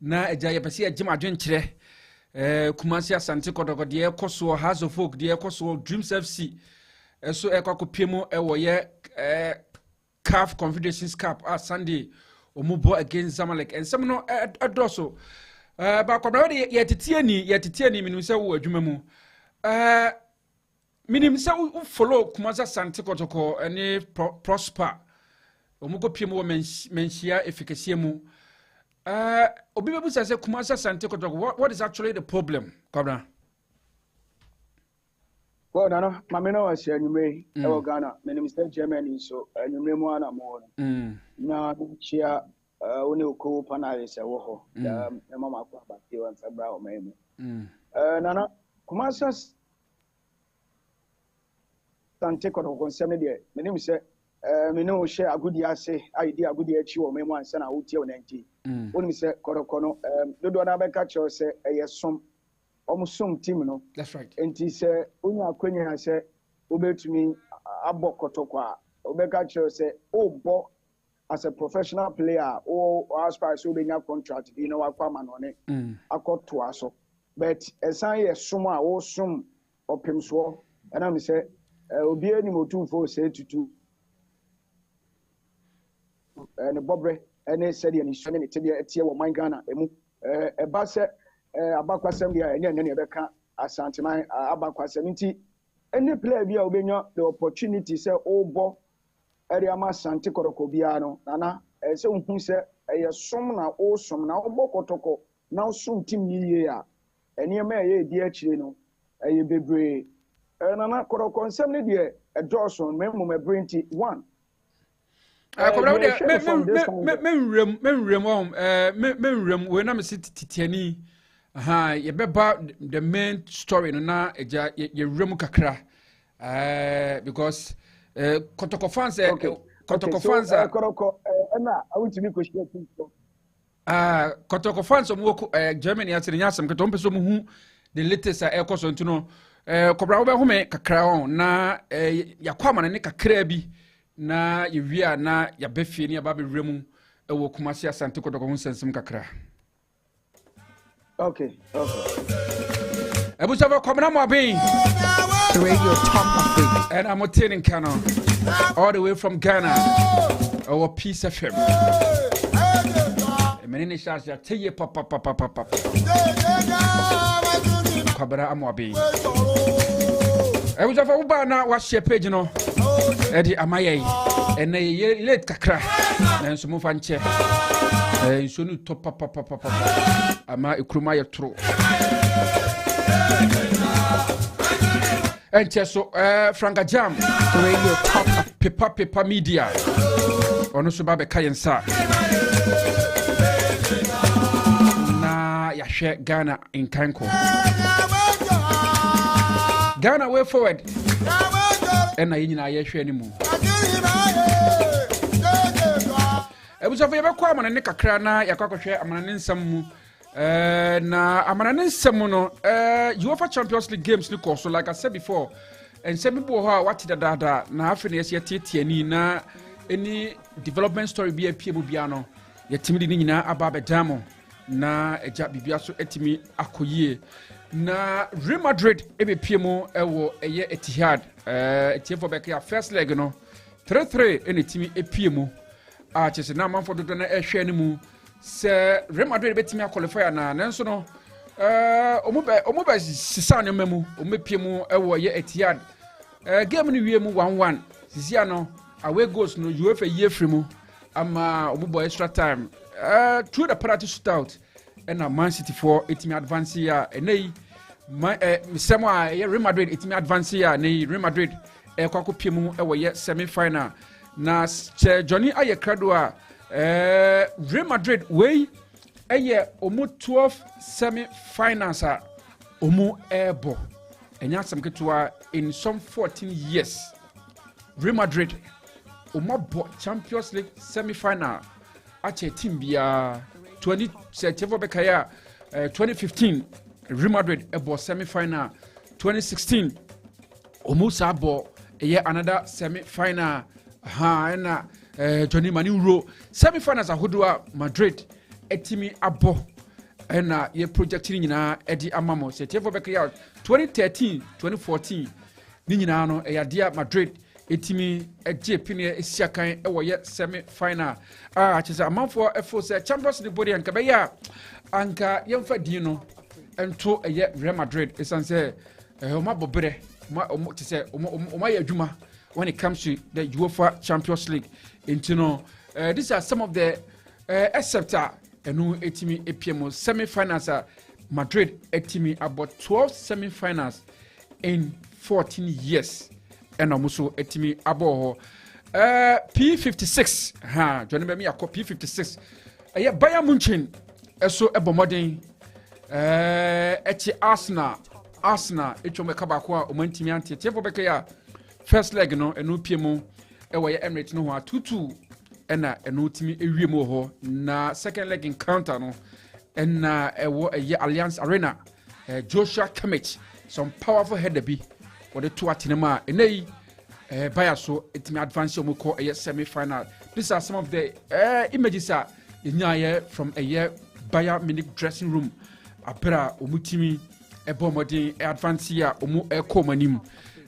na eja ye pese agye madwen kire Kumasi Asante Kotoko de ekoso House of Folk de ekoso Dreams FC eso ekwakopiemu ewo ye CAF Confederations Cup Sunday omubo against Zamalek and some no adoso ba kwabra de yetitie ni minimum se wo adwuma mu minimum se wo follow Kumasi Asante Kotoko ene prosper omugo piemu wo menhia efikasie mu Obibebu says Kumasi Asante Kotoko. What is actually the problem, Kwabra? Well, no, Mamino was here. You may Ghana. My name is Germany, so you may more and more. Now, chia only co panalis a woho. Mamma, but you want a brow, maybe. Nana Kumasi Asante Kotoko. 70 years. My name is me no share a good year say idea a good year chiwo me wan sana uti o 90 woni me say korokono dodo na be ka cho say eyesom omusum team no that's right enti say onya akwanya say obetumi abokotoko a obeka cho say obo as a professional player or aspire so be nya contract you know akwa no ne akoto aso but esan yesum a wo sum opemso and am say obi ani motumfo say tutu and Bobre and said and he's trying to tell you my Ghana a basse abakwasem dia and then Rebecca Asantima abakwasem any player be obenya the opportunity say obo area ma Asante Kotoko biano nana say unhu say some na awesome na obo kotoko now sum team ye a ene ma ye di akire no bebre nana Kotoko nsem ne de a Dawson memo me brinty one Akobra de menrem we na me titiani ye beba the main story no na eja ye rem kakra because Kotoko fans Kotoko fans Kotoko na I want to be question Kotoko fans omo Germany atire nyasem keto mpeso mu hu the latest ekoso ntuno Kobra wo be hu me kakra on na yakwama ne kakra bi na yewia na ya befie ni aba bewremu ewo Kumasi Asante Kotoko hu sensem kakra okay ebu sava komna mo abin the radio TopAfric and I'm attending Kano all the way from Ghana our Peace FM menene charge teye papa kwabara amo abin ebu sava uba na wa share page no Edi amaye ene ye late kakra nanso mo fa nche nso nu to papa ama ekruma ye tro enche so Franka Jam radio top Pepa Media ono so ba be kayensa na ya hwe Ghana in Kanko Ghana way forward ena yinyina ye hwe ni mu ebusafa ye bekwa amana ne kakra na yakwakohwe amana ne nsam mu na amana ne nsam no UEFA Champions League games ni course like I said before and some people who are what dada na afi na ye tietiani na any development story bi apie mu bia no ye timidi ni nyina aba bedamo na eja bibia so etimi akoyie na Real Madrid ebepiemu ewo eye Etihad etiefo beka first leg no 3-3 ene timi epiemu a chese na manfo dodo na ehwe ne mu se Real Madrid betimi qualify na nanso no omuba sisa ne mamu omepiemu ewo eye Etihad game no wie mu 1-1 sisia no away goals no UEFA ye free mu ama omuba extra time through the penalty shootout and Man City for etimi advance ya enei Misemo Real Madrid etimi advance ya nei Real Madrid kwako piemu ewo ye semi final na Johnny aye krado a Real Madrid wey eye omu 12 semi finals a omu ebo enya samketua in some 14 years Real Madrid omu bo Champions League semi final ache team bia 2015 Real Madrid ebo semi final 2016 almost abo another semi final na Johnny Mani Uro semi finals ahodoa Madrid etimi abo na ye project ni nyina edi amamo se tiefo beka 2013 2014 ni nyina no dia Madrid etimi eje pine esiakan ewo ye semi final chese amanfo efo se Champions League body anka be ya anka yemfa din no ento Real Madrid esanse oma bobre oma chese oma ya adwuma when it comes to the UEFA Champions League. These are some of the except enu etimi EPM semi-finals. Madrid etimi about 12 semi-finals in 14 years. And also etimi abo P56. Johnny me akọ P56. Bayern Munchen eso ebomodin Arsenal etwome kabako a omantimi ante tiefo beka ya first leg no enu piemu ewo ya Emirates no ho 2-2 ena enu timi ewiemu ho na second leg encounter no ena ewo ya Allianz Arena Joshua Kimmich some powerful header bi for the two atinema enei Bayern so etimi advance omukọ semi final. These are some of the images from Bayern Munich dressing room abra omutimi ebomodin advance ya omu ekomanim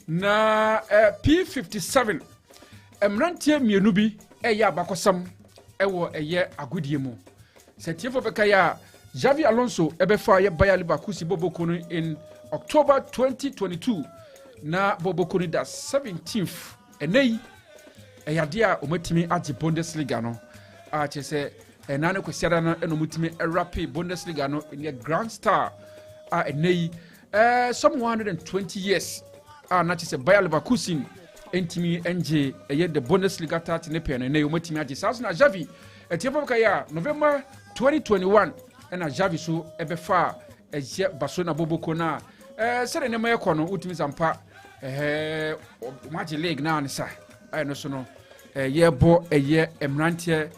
na P57 emrantie mienu bi abakosam ewo agudie mu setiefo beka ya Xavi Alonso ebefa Bayer Leverkusen Bobokunu in October 2022 na Bobokunu da 17th enei dia omatimi agi Bundesliga no chese enane kwesiada no enomutimi rapid Bundesliga no in the Grand Star enei some 120 years na chese Bayer Leverkusen entimi NJ the Bundesliga tati ne pen enei omatimi agi sasa na Xavi etiefo beka ya November 2021 na Xavi so ebefa Barcelona Boboko na sere ne maye kono utimi zampa match league na ansa no so no yebo emrantie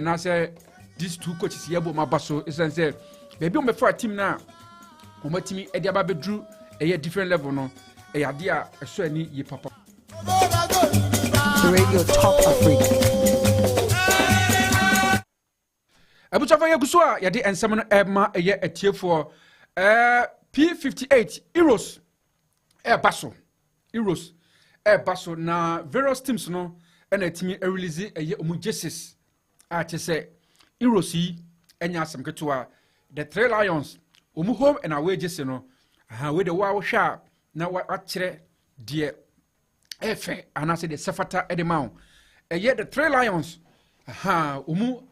na say these two coaches yebo mabaso isense baby o mefa team na o matimi edi aba bedru different level no ade a eso ani yi papa Radio TopAfric. Abuchafa yeguso a yade ensem no ema etiefo P58 euros baso euros baso na various teams no na etimi release omu jerseys chese euros yi enya asem keto the Three Lions omu home and away jersey no we the wa hwa na wa kire de efe anase de sefata edemau the Three Lions omu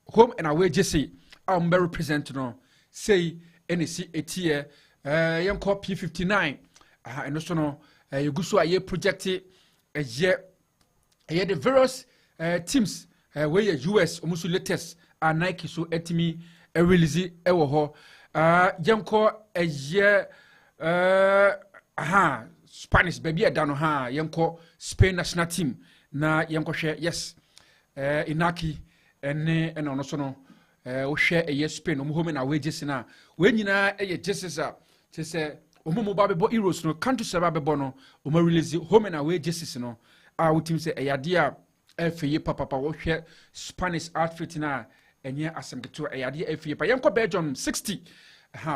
home and away jersey am represent no say NC etie yenko P59 and so no yuguso aye project the various teams where US omusu latest Nike so etimi release ewo ho yenko Spanish baby adano yenko Spain national team na yenko hwe yes Inaki ene ono so no o hwe Spain omu home na wages na we nyina jerseys a chese omu ba bebo euros no country server bebo no o ma release home na wages no utim se eyade a efeye papa wo hwe Spanish outfit na enye asemketo eyade efeye pa yenko Belgium 60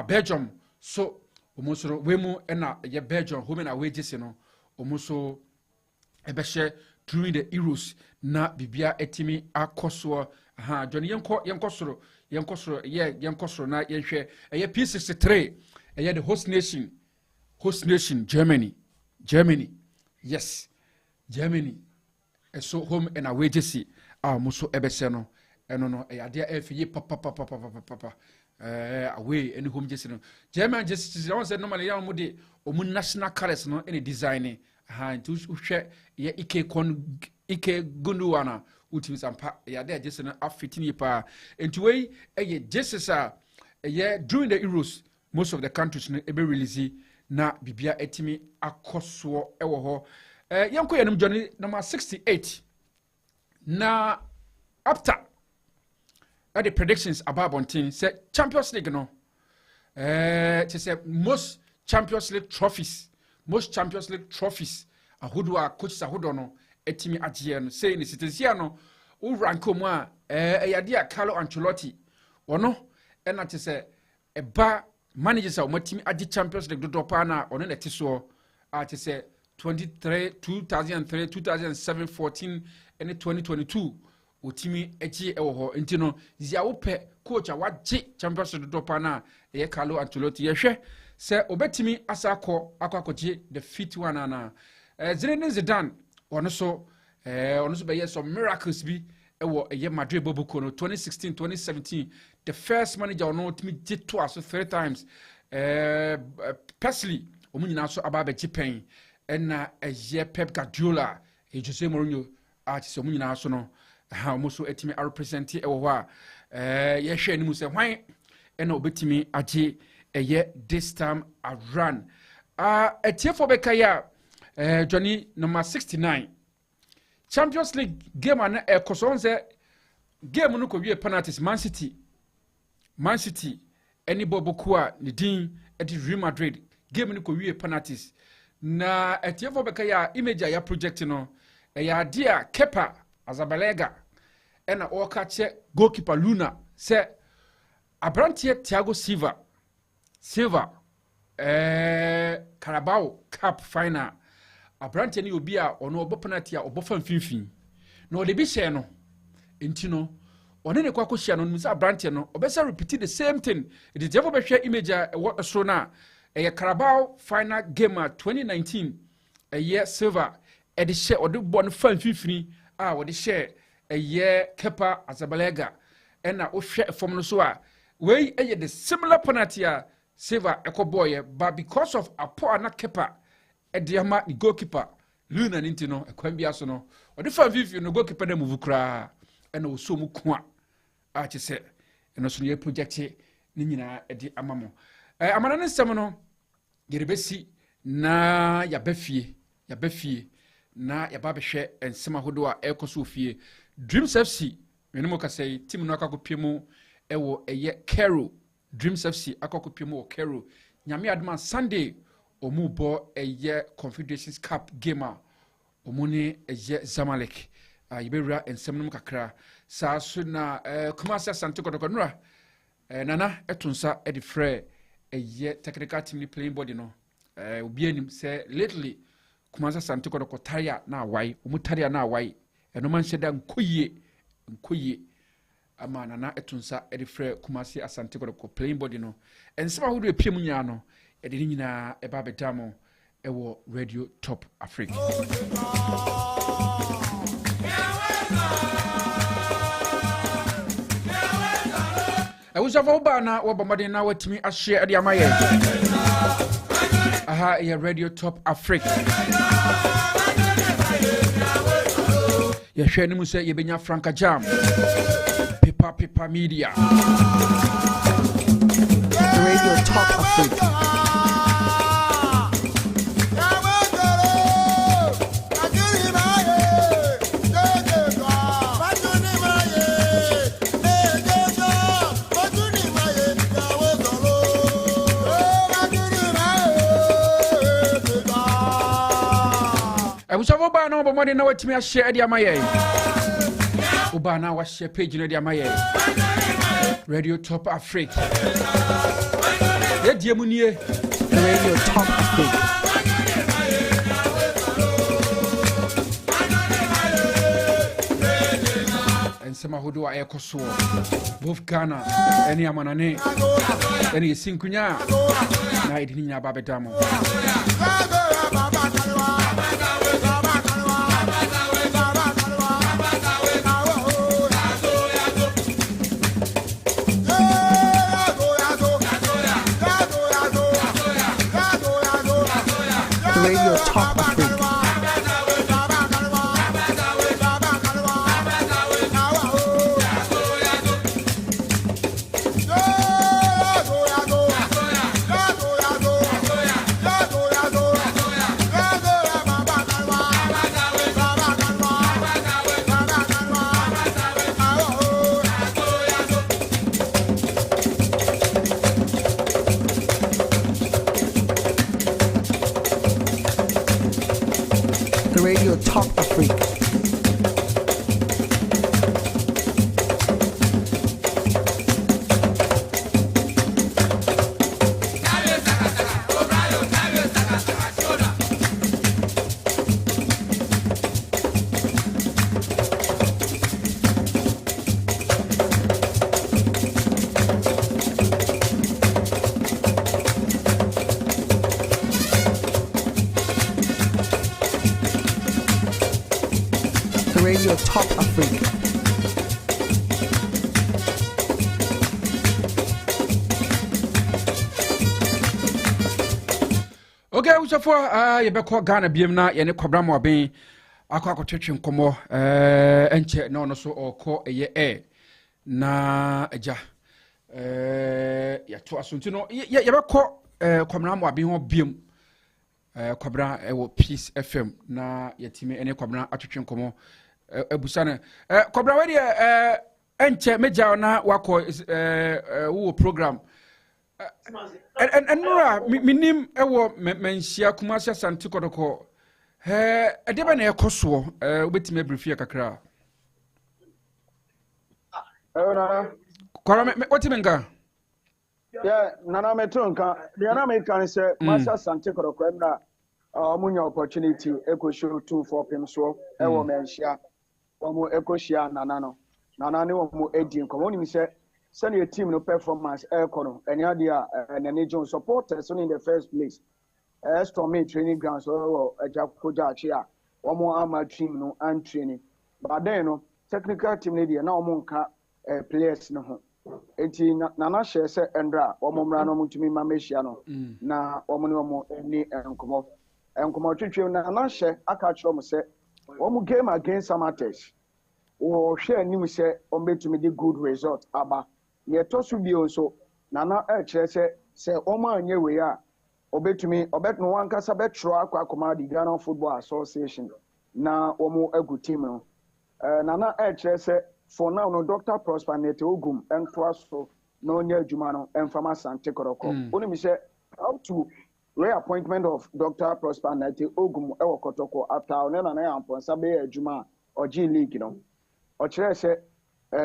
Belgium so omu so we mu na ye Belgium home na wages no omu so ebehye during the euros na bibia etimi akoso Johnny yenko soro na yenhwe P63 the host nation Germany yes Germany so home and away jersey muso ebese no eno no ade afiye papa away any home jersey no German jersey I say normally ya mode omu national colors no any design nti uhwe ike gunduwana ultimate sampa yade jersey no afitini pa nti we jerseys during the Euros most of the countries no ebe release na bibia etimi akoso ewo ho yanko yanum Johnny number 68 na after the predictions about Bontin say Champions League no say most Champions League trophies ahodo a coaches ahodo no etimi agye no say ni citizen no u rank mu a yade a Carlo Ancelotti ono ena te se eba managers a omatimi agi Champions League dodo pa na ono na tiso a te se 2003 2007 14 and 2022 otimi agi ewo ho nti no zia wo pe coach a wagi Champions League dodo pa na ye Carlo Ancelotti ye hwe se obetimi asakọ akwakoje the fit one ana Zinedine Zidane ono so be yes some miracles bi ewo eye Madrid bobuko no 2016 2017 the first manager ono timi get to us 3 times Presley omunyina so aba be pen na eye Pep Guardiola Jose Mourinho artist omunyina so no ha omuso etimi represent ewo ho a ye hwe ni mu se hwan na obetimi age eye this time around etiefo bekaya Johnny number 69 Champions League game and ekosonze game no ko wie penalties Man City any bobokua ni din edi Real Madrid game no ko wie penalties na etiefo bekaya image ya project no ya dia Kepa Azabalega ena okache goalkeeper Luna se abrantie Thiago Silva Carabao Cup final abrante ni obi a ono obo penalty a obo fa mfimfin na o de bi hye no enti no one ne kwa hye no misa abrante no obesa repeat the same thing it is ever be hye image a what so na Carabao final game 2019 Silva e de hye o de bo no fa mfimfin a o de hye Kepa Azabalega na o hye form no so a we the similar penalty a Silva boy, but because of Apo na Kepa Ediama the goalkeeper Luna Nintino ekwambia so no o de fa vivi no goalkeeper na move kra na o so mu ko a che se no so ne project ni nyina edi amamo amana ne nsem no yerebesi na ya bafie na ya ba behwe ensem ahodo a ekoso fie Dreams FC menimo ka sei team no akakopemu ewo eye Carol Dreams FC akokopemu o Carol nyame adman Sunday omubo eye Confederations Cup game omuni eye Zamalek yibewura ensemnum kakra sa so na Kumasi Asante Kodokonura nana etunsa edi frɛ eye technical team ni playing body no obi anim say lately Kumasi Asante Kodokotaria na awai omutaria na awai eno man hyeda nkoye ama nana etunsa edi frɛ Kumasi Asante Kodoko playing body no ensema hodo epiem nya no edi ni nyina eba bedamo ewo Radio Top Africa Ewusafa uba na wabamade na watimi ahye edi amaye aha ya Radio Top Africa ya hwe ni mu se yebenya Franka Jam Pipa Media Radio Top Africa. Ebusavo ba na obomode na watimi ahye edi amaye Uba na wa share page no di amaye Radio Top Africa Edie munie Radio Top Africa. Ensema hodo a ekoso both Ghana eni amanane eni yesinkunya na edi nya babedamo Radio Top Africa. Radio Top Africa. Radio Top Africa. Okay, we for you be call Ghana biem na ye ne kwabra mo ben akwa nkomo enche na ono so okọ eye na aja ya to asunti no ye be kọ kwabra mo ben ho biem kwabra wo Peace FM na yetime ene kwabra atwetwe nkomo ebusane kwabra we de enche meja na wakọ wo program and Nora, minim ewo menshia kumasi Santi Kodoko. Edeba na ekoso obetime briefie kakra. Nana. Kwara what menga? Yeah, Nana metonka. The Nana can say Master Santi Kodoko na omunya opportunity ekosho 2-4 pim so ewo menshia. Omo ekoshia Nana no. Nana ni omo edi nkomo ni se send your team no performance aircon and idea and any supporters in the first place. As to me training grounds or a Jacoja here, one more armor team no and training. But then no technical team media now monka players no. Eti Nana share se Endra, one more run to me Mamesiano, na omo any encomo. Encomo trip Nana share a catch from say one game against Samatesh. Or share new say on to me the good result aba. Ye tosu bi onso Nana kyerɛ sɛ ɔma anye we a obetumi obetno wankasa betro akwa di Ghana Football Association na ɔmo agu team no Nana kyerɛ sɛ for now no Dr. Prosper Nete Ogum entoa so na onye adwuma no emfama Sante Koroko oni mi sɛ how to reappointment of Dr. Prosper Nete Ogum ewo Kotoko after ona na yamponsa be adwuma oji league no ɔkyerɛ sɛ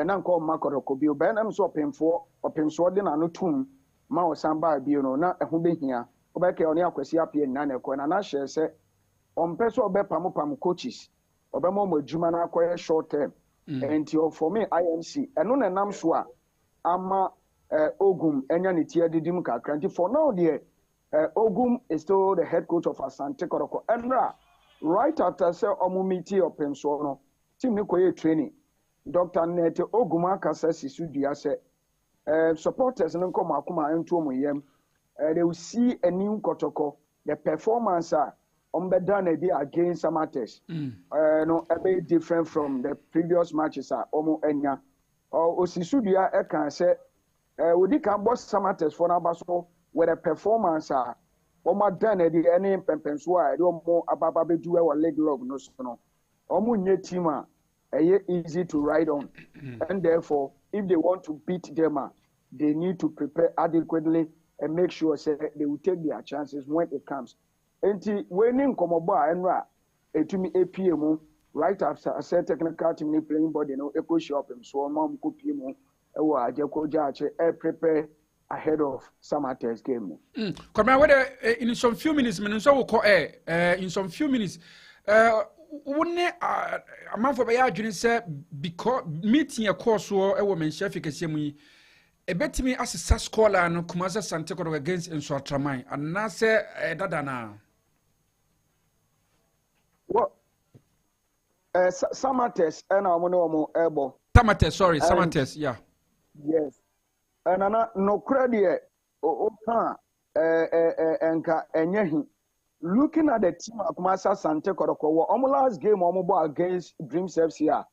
na nko makoroko bio be na so opemfo de na no tum ma osamba bio no na eho behia obeke oni akwasi apie na na ekọ na hye se ompe so obepam coaches obemo madwuma na akoye short term enti for me IMC eno na nam so a ama Ogum enya ne tie didim kakra nti for now there Ogum is still the head coach of Asante Koroko enra right after say omumiti opemso no team ni koye training Dr. Nete Oguma kasa sisudua se supporters no come akoma ento omuyem they will see a new Kotoko the performance ombeda na dey against Samatesh no a bit different from the previous matches omo enya osisudua e kan se wodi kan boss Samatesh for na baso with a performance omo dan na dey any pempenso dey omo ababa bedu e wa leg log no so no omo nye team easy to ride on and therefore if they want to beat them they need to prepare adequately and make sure say they will take their chances when it comes enti winning komobo enra etumi APM right after a set technical team playing body no eco shop him so mom ko pm ewo ajekoja ache prepare ahead of Samate's game come on in some few minutes men so ko in some few minutes wone amanfo be ya adwene se because meeting a course so e wo menhia fikese mu yi ebetimi asesa score line no Kumasi Sante Kodoko against Nsoatraman anase dada na what Samate's na omo ebo Samate's yeah yes and no credit o kan enka enyehi. Looking at the team of Kumasi Sante Kodoko, last game against Dreams FC,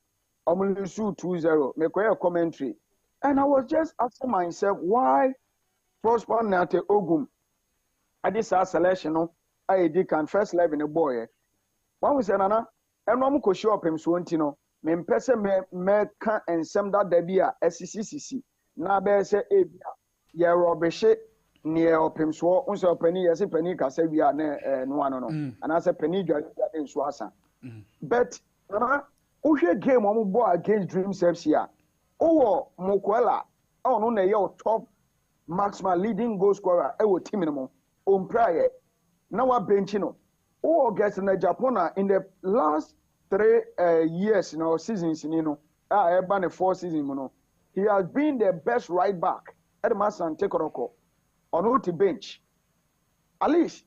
lose 2-0. Make a commentary, and I was just asking myself why Prosper Nate Ogum at this selection. I did can first live in a boy. One was Nana, and no more show up him Swantino. Me pese me can and some that debia SCCC. Na be se ebia ye robeshe. Near open so unso penny yes penny ka say we are no one no and I say penny dwa in swasa but who game omo ball against Dreams FC o Mokwela no na your top maximum leading goal scorer e wo team no on prior na wa bench no o guess na Japan in the last 3 years seasons no eba ne 4 seasons no he has been the best right back at the Sante Koroko on the bench. At least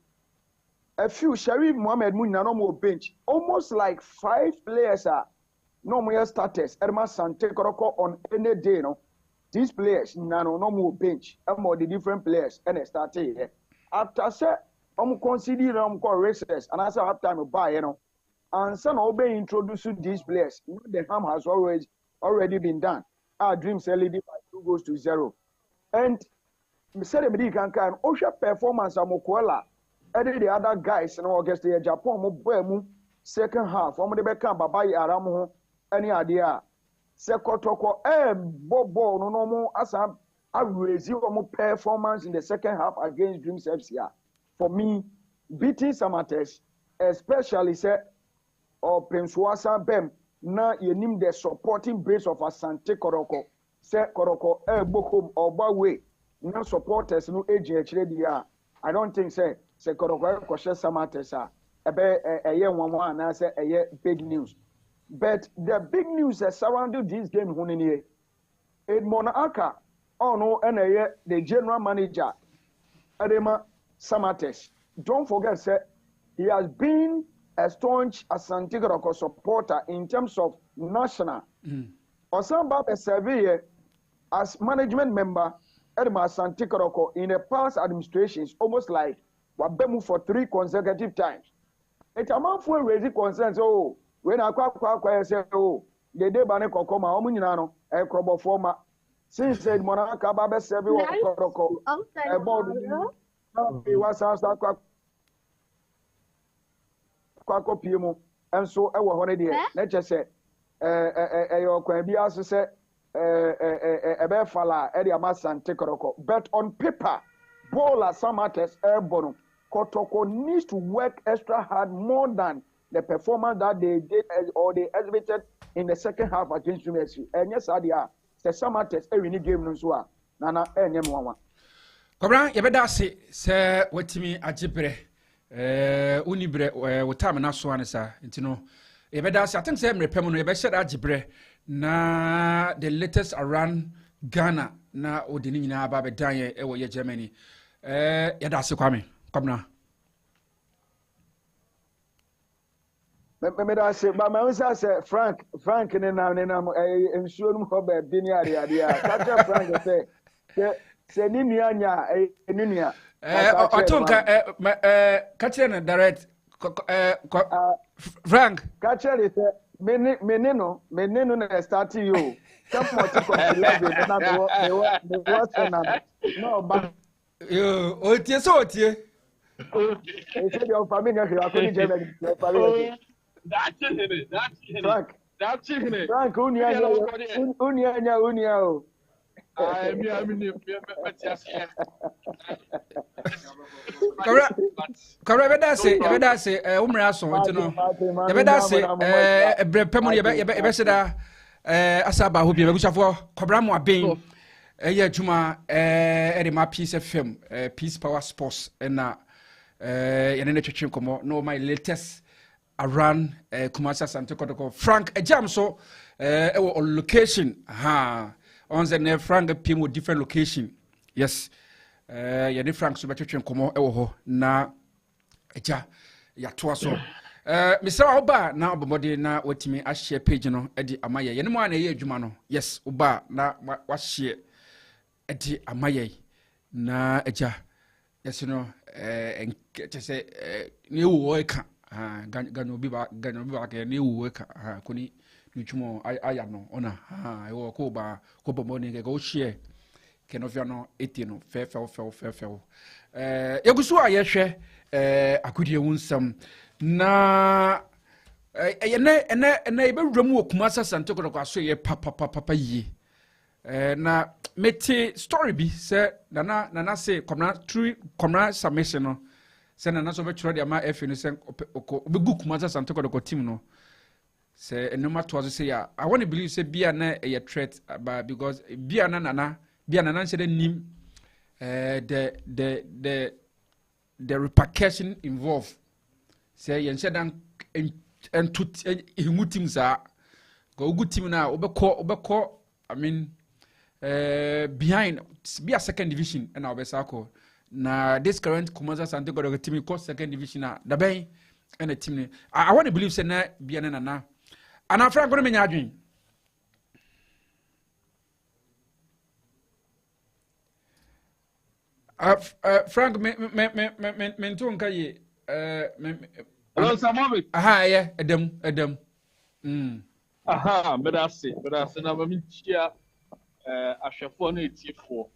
a few Sharif Mohammed Munna no more bench. Almost like 5 players no more starters Erma Sante Koroko on any day no these players no more bench more the different players and started here after say consider races and as half time buy and some obey introduce these players the harm has already been done our dreams LED by 2-0 and said the can Osha performance amokola the other guys and August the Japan mo second half the back babai aram any idea sekotoko bobo no more as a raise performance in the second half against Dreams FC for me beating Samatesh especially say or Prince Wasa Bem na yenim the supporting base of Asante Koroko say Koroko bokom or way no supporters no agent dia I don't think say Koroko Koshe Samatesa ebe one na say big news but the big news that surrounding this game hunini Edmond Aka no the general manager Adema Samatesh don't forget say he has been a staunch Asante Koroko supporter in terms of national Osamba Pesevie as management member Edema Asante Koroko in the past administrations almost like wabemu for 3 consecutive times it amount for raising concerns when I say the day bane kokoma omu nyina no e krobo forma since said monaka ba be serve wo koroko e board be was answer kwa kopie mu enso e wo hone de na che se your kwan bi aso se e be fala e de Asante Koroko but on paper bowler Samatesh bono Kotoko needs to work extra hard more than the performance that they did or they exhibited in the second half against UMSC. And yes, Adia, the Samatesh every game no so nana enye mwa. Kobra yebeda se wetimi ajibre unibre wotam na so anesa ntino yebeda se I think say mrepem no yebe share ajibre na the latest around Ghana na odini nyina aba be dan ye wo ye Germany yeda se kwame komna me say but my say Frank ne na ensuo no ho ba bi ni ade ka Frank say ni nuanya ni nua otonka ka chere na direct Frank ka chere say me no na start you come out to 11 na me what na no but yo otie it's your family here akoni Germany family that's it Frank unia o I mean Kora beda se umra so ntino beda se brepem yebe seda asaba ho bi begusafo kobra mo aben eye adwuma de ma Peace FM Peace Power Sports na yene ne twetwe komo no my latest around Kumasi Asante Koroko Frank ejam so on location on the Frank PM with different location yes yene Frank so betwetwe komo ho na eja ya to so Mr. Oba na obomode na watimi a share page no edi amaye yene mo na ye adwuma no yes Oba na wa share edi amaye na eja yes no say ni wo eka gano bi ba ke ni wo eka kuni ntumo aya no ona e wo ko ba ko bomoni ke go share ke no fia no eti no fe yegusu a ye hwe akudie wunsam na ene ibewuram wo Kumasi Asante Koroko aso ye papa yi na meti story bi se nana se komna submission no se nana so betro de ama efe no se obegu Kumasi Asante Koroko team no se enoma to so say ya I want to believe say bia na a threat about because bia nana say the nim the repercussion involved say yen say dan entut himutim za go good team na obekọ I mean behind be a second division and obesako na this current Kumasi Asante Koroko team ko second division na da ben and a team I want to believe say na bia na ana Frank no menya adwen Frank me nto nka ye Hello, Samovic. aha ye edam Aha, but I say na mami chia ahwefo na etifo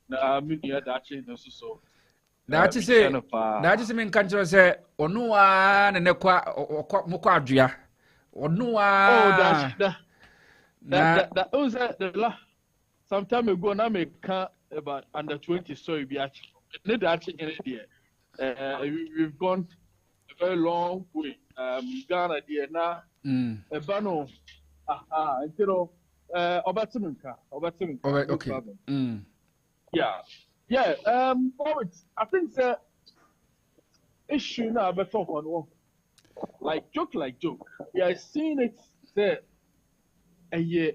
na me nua da che no so daati se me nka nkyerɛ sɛ ɔno a na ne kwa mokɔ adua ɔno a that was the some time ago na me can about under 20 story bi achi ne da achi in there we've gone a very long way Ghana there na ebano you know obatiminka okay yeah I think the issue now about on like joke yeah I seen it there a year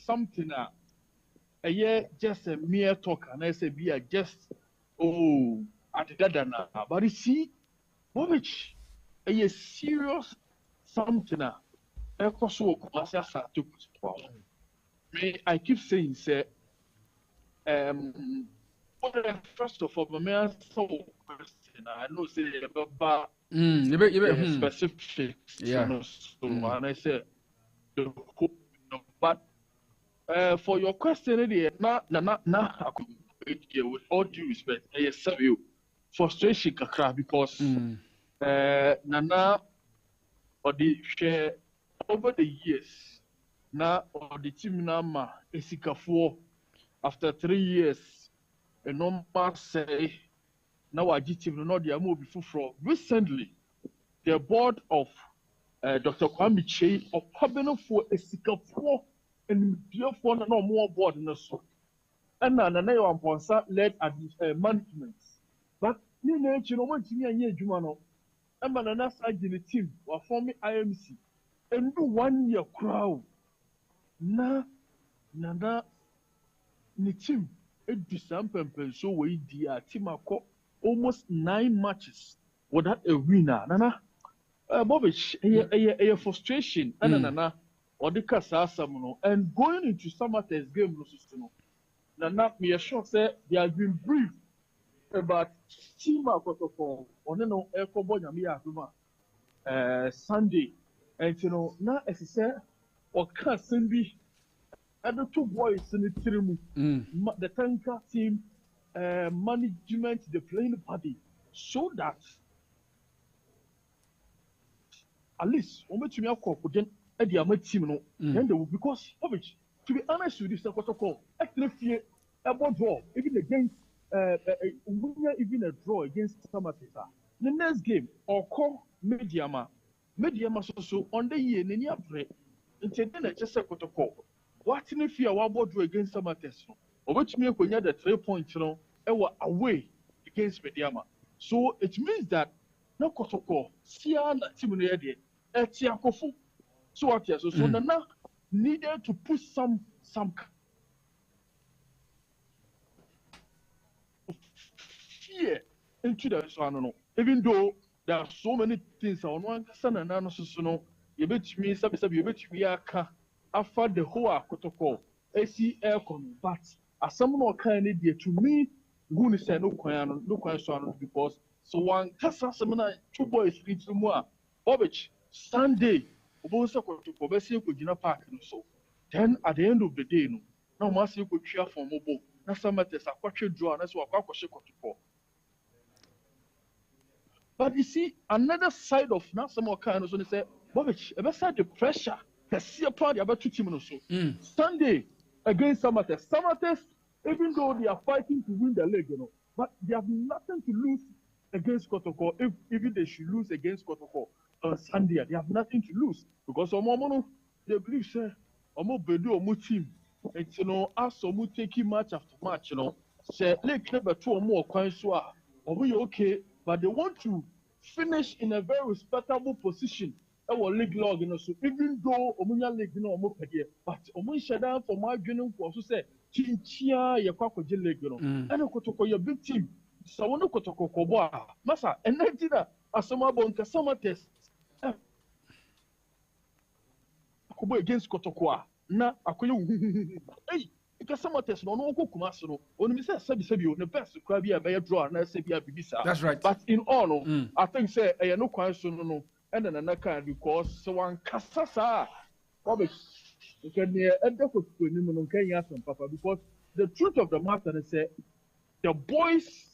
something a year just a mere talk and I say be a just at that now but you see which a year serious something I keep saying say first of all my answer question I know say about specifics so and I say the hope but for your question with all due respect I serve you frustration kakra because nana or the share over the years now or the team nama esikafo after 3 years a number say now our team no they are moving for recently the board of Dr. Kwame Chey of Pabino for esikafo and for no more board in the so and na your sponsor led at management but you know what you need jumano and na side the team were forming IMC and do 1 year crowd na the team it December so we dia team almost 9 matches without a winner nana Bobich a frustration nana or the Kasasam and going into Summer's game no nana me sure say they have been briefed about team protocol on no echo boy Sunday and you know now as I said or can be and the 2 boys in the team the tanker team management the playing party so that at least when we have then the team no then they will because of it to be honest with you protocol actually fear about draw even against even a draw against Samatesa. The next game or call Mediama so on the year in April until then I just said protocol. What if you are about to against Samatesa? Or which means when you had the 3 points, you know, away against Mediama. So it means that no protocol, Sian Timunede, Etiakofu. So what yes, so Nana needed to put some fear into the one, even though there are so many things on one son and analysis, you bet me, you bet me, after the whole protocol, AC aircon, but as some more kind idea to me, who is no question because so one Casa Semina, 2 boys, 3 more, Obich, Sunday, Obosa to Bessie could Park and so. Then at the end of the day, no mass you could cheer for mobile. That's some matters a quattro draw, and that's what I was. But you see, another side of now some more kind of say, Bobich, beside the pressure, the see a party about 2 teams or so. Sunday against Samates. Samates, even though they are fighting to win the league, you know, but they have nothing to lose against Kotoko. If even they should lose against Kotoko on Sunday, they have nothing to lose because they believe, say, Omo Bedu Omo team. It's as Omo taking match after match, say, Lake number 2 or more coins, okay, but they want to finish in a very respectable position. Our league log, so even though Omunya league, but Omun down for my journey also say, Chinchia, Yakako league, and Kotoko, your big team. So I want to Kotoko Koboa, Massa, and I did that as some Samates akobo against Kotoko na akoye hey because some test no no kuma so no onimi say sabi o ne best kwa bi a be draw na say bi a bibisa. That's right. But in all no I think say no kwan so no and then na kan because so one kasa sa obe can near edoko ni no kan ya some papa because the truth of the matter is say the boys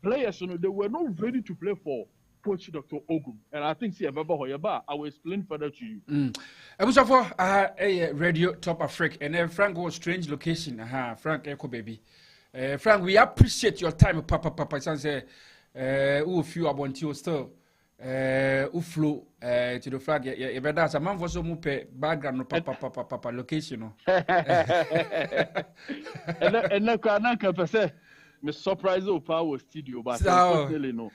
players you know they were not ready to play for Coach Dr. Ogum, and I think see I will explain further to you. Ebusafo radio TopAfric and Frank was strange location. Frank Echo baby. Frank, we appreciate your time, Papa. Say, few about you still. Flew to the flag. Yeah, that's a man for some background, no Papa location. And now can say, me surprise of PAWA studio, but unfortunately no.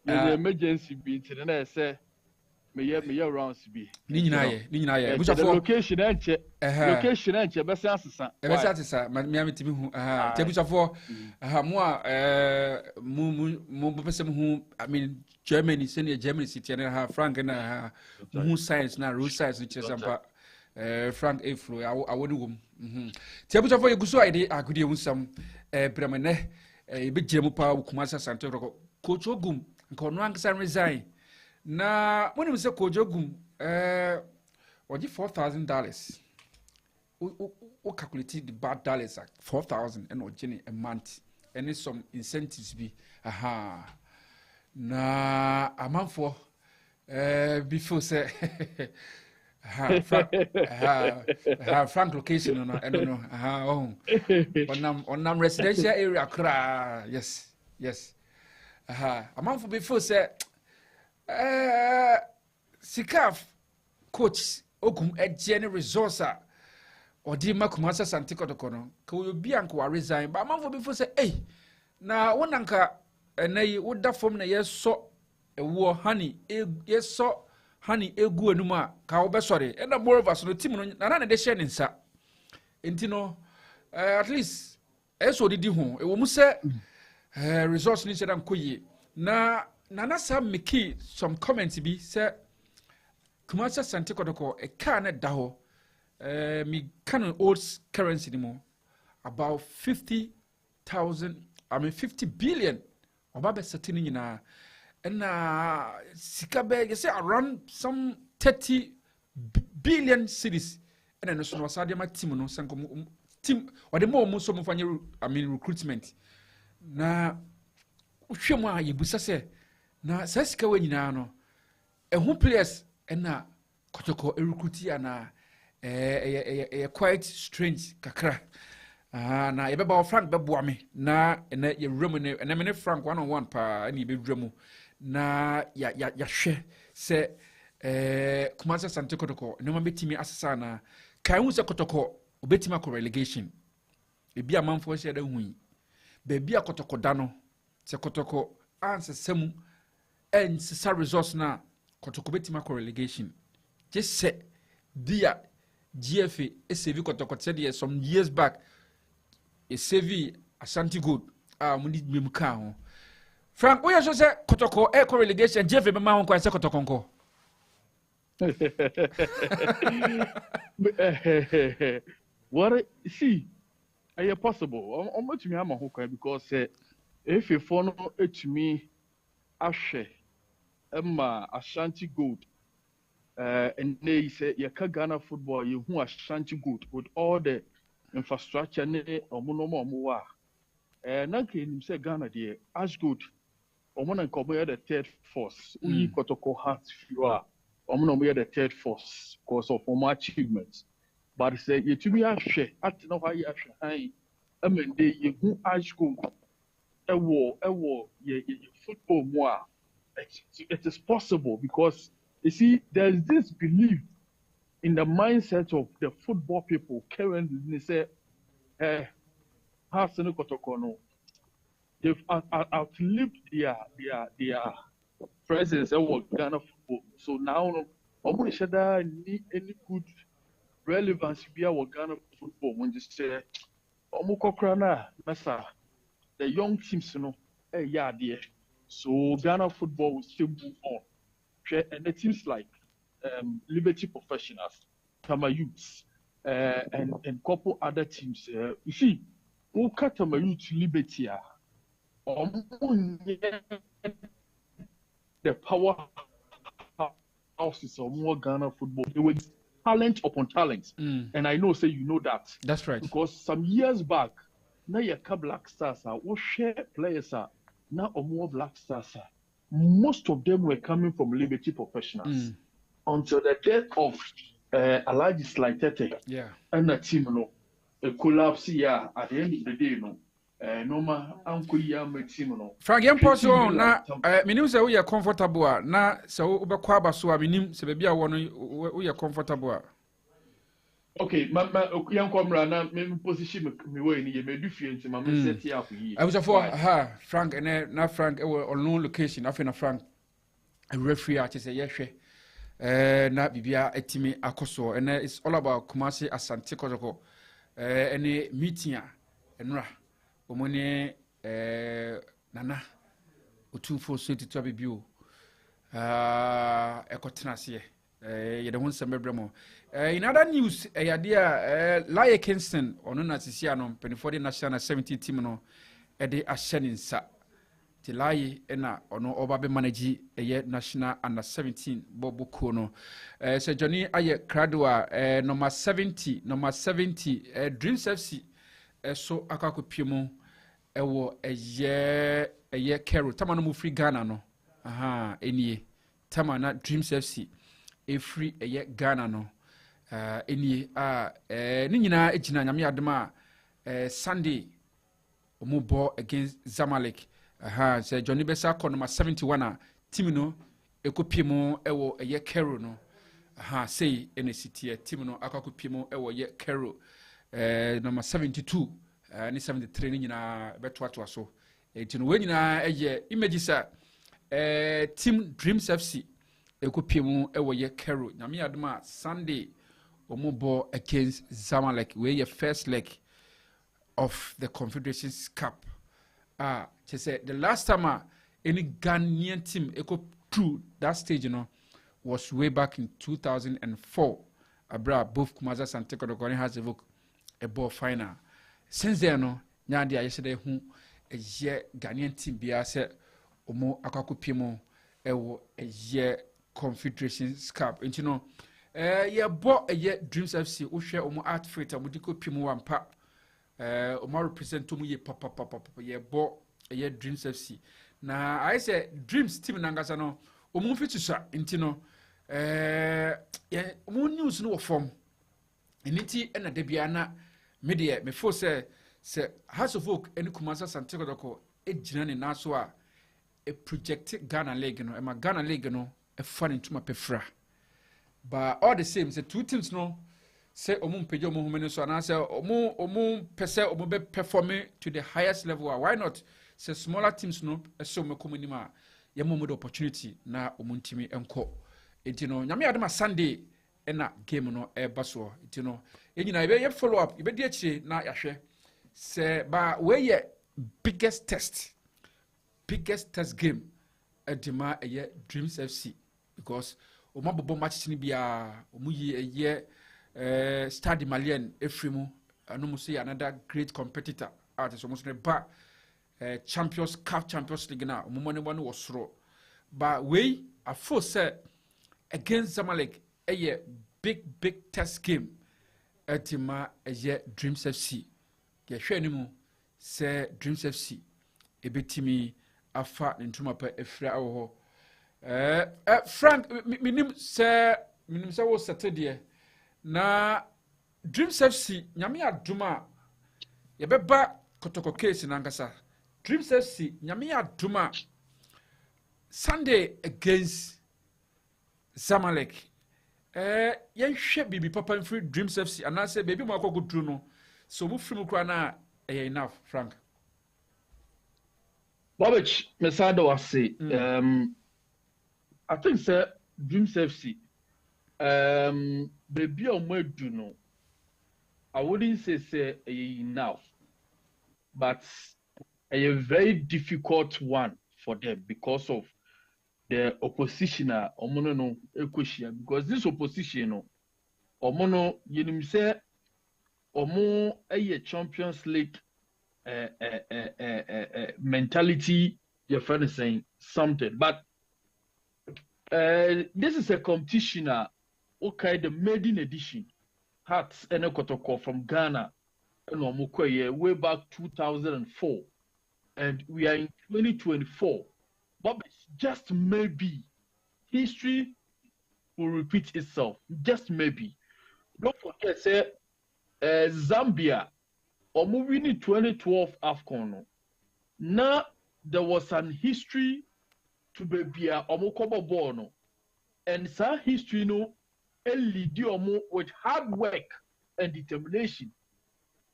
The emergency beat and I say me around be. Nina. The location and best answer. Me am timi hu Tebusafo mo person who I mean Germany senior Germany city and Frank and who science na road science which is Frank Afro I would do. Tebusafo yeguso ide agudi unsam bremene be jemu pa Kumasa Santo Coach Ogum nkono ankasa resign na when we say Coach Ogum oji $4,000 we calculate the bad dollars at 4,000 and oji a month and some incentives be na a month for before say Frank location no I don't know on residential area kra yes a month for before say Sikaf coach Ogum Ejene resource or di Makumasa Santiko to Kono, ko be uncle resign, but a month for before say, hey, now one anka and they would that form the yes so a war honey, yes so honey, a good numa, cow sorry, and the more of us no team, none of the shining, sir. Intino, at least, as what did you home? It will say, resource needs and kuyi. Na Nana Sam Miki some comments be say Kumasa Santiko doko a can daho me canon old currency anymore about 50,000 50 billion obabe setting na and sikabe you say around some 30 billion cities and then so wasade ma team no sanko team or the more so mo fanye recruitment na uhwemu a yebusa se na sasika we nyina no ehu players na kotoko recruit ana quite strange kakra na yebeba Frank beboa me na ene ye wremu ne ene me Frank one on one pa ani be wremu na ya hwe se Kumasa Sante kotoko no ma betimi asesa na kan hu se kotoko obetimi akọ relegation ebi amanfo hye da hu be bia kotoko da no se kotoko answer semu and sa resource na kotoko betima ko relegation just say dia GFA SAV kotoko said some years back a CV Ashanti good muni memuka ho Frank we so say kotoko e ko relegation GFA be ma ho kwa say kotoko nko what see are possible o matumi ama ho kwa because if you follow it me ahwe Emma Ashanti Gold and they say yaka Ghana football you who Ashanti Gold with all the infrastructure ne omonomo omowa nanke nim say Ghana there Ash Gold omona nkomo the third force we kotoko heart fewer omonomo the third force because of former achievements but say yetumi ahwe at no why ahwe han amende you who Ash Gold ewo ye football more it is possible because you see there is this belief in the mindset of the football people currently they say Hassan Kotokono they've outlived their presence in Ghana football so now no shada any good relevance be our Ghana football when you say omukokrana masa the young teams yeah there so Ghana football will still move on and the teams like Liberty Professionals Tama Youths and couple other teams. You see, who cut Tama Youth Liberty? The power houses of more Ghana football. They were talent upon talent. And I know, say, you know that. That's right. Because some years back, now you have Black Stars, we share players, now more Black Stars. Most of them were coming from Liberty professionals. Until the death of Alaji Slightete and the team, a collapse here at the end of the day, Noma Uncle Yam team. Frank Yamposo, na minim say we are comfortable na so we be kwaba so minim say baby a wono we are comfortable. Okay, young comrade, na me position me way ni me do fie nti ma me set here for yi. I was for Frank and na Frank on no location after na Frank a referee at say yehwe na bibia etimi akoso and it's all about Kumasi Asante Kotoko any meeting enra omone nana otumfo so titu abibio ekotena se ye de ho nsem in other news yade Laye Kingston ono na sisia no penifo de national 70 team no de ahye nsa ti Laye na ono oba be manage national under 17 bobuko no se Johnny aye Kradwa number 70 Dreams FC so akakopiemu ewo eye Kero tama no free Ghana no enie tama na Dreams FC free eye Ghana no enie ni nyina ejina nyame adema Sunday omubo against Zamalek say Johnny Besa ko number 71 team no ekopiemu ewo eye Kero no say NCT team no akakopiemu ewo eye Kero number 72 ni 73 ni nyina beto so etino we nyina eye images team Dreams FC ekopiemu ewo ye Kero nyame adoma Sunday omubo against Zamalek we ye first leg of the Confederations Cup say the last time any Ghanaian team eko through that stage was way back in 2004 abra both Kumaza Sante Kodogoni has a ball final. Since then, nyandi yesterday hu a year Ghanaian team bia se omo akakopimo ewo a year Confederations Cup. And ye bo a year Dreams FC o share omo art freight amudiko pimo wampa omo represent to mu ye papa ye bo a year Dreams FC. Na I say Dreams team nangasa no omo fitusha intino omo news no form eniti na debiana media me fo say House of Oak eni Kumasa Santeko doko ejina ne naso a project Ghana League no e ma Ghana League no e fa ne ntuma pefra but all the same say two teams no say omo mpege omo humene so na say omo pese omo be perform to the highest level why not say smaller teams no e so me komunima ye mo the opportunity na omo ntimi enko etino nyame adema Sunday na game no baso etino enyina ye follow up ye di akire na yahwe say ba we ye biggest test game edima ye Dreams FC because o mabobo match ni bia o mu ye Stade Malien efrimu anu mu say another great competitor out so much ba Champions League na o mu money one was soro but we a full set against Zamalek a big test game etima eye Dreams FC ye hwe ni mu say Dreams FC ebetimi afa ntuma pa efra awo Frank minim say wo Saturday na Dreams FC nyame aduma ye beba kotoko case na ngasa Dreams FC nyame aduma Sunday against Zamalek yen hwe bibi papa free Dreams FC and I say baby mo akọ godru no so mu free mu kra na enough Frank Bobich Mesado was say I think say Dreams FC baby o mo do no I wouldn't say enough but a very difficult one for them because of the opposition omono no ekoshia because this opposition no Omono yenim say omo a Champions League mentality. Your friend is saying something, but this is a competition. Okay, the maiden edition. Hearts and Kotoko from Ghana and Omukoye way back 2004, and we are in 2024. But just maybe history will repeat itself. Just maybe. Don't forget, say Zambia, moving in 2012 AFCON. Now there was an history to be a Omukobo Bono, and that history no elidiomo with hard work and determination.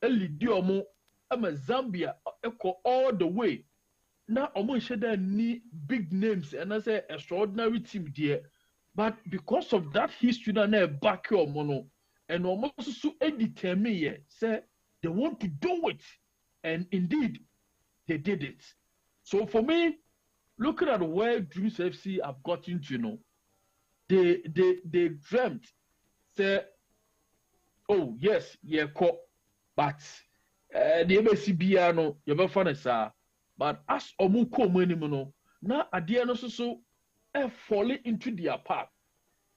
Elidiomo Zambia echo all the way. Now omo sheda ni big names and I say extraordinary team there, but because of that history na back omo and almost so determine say they want to do it, and indeed they did it. So for me, looking at where Dreams FC have gotten to, they dreamt, say, oh yes, yeah, but the MSC no, you're fun but as omuko money now at the end so falling into their path,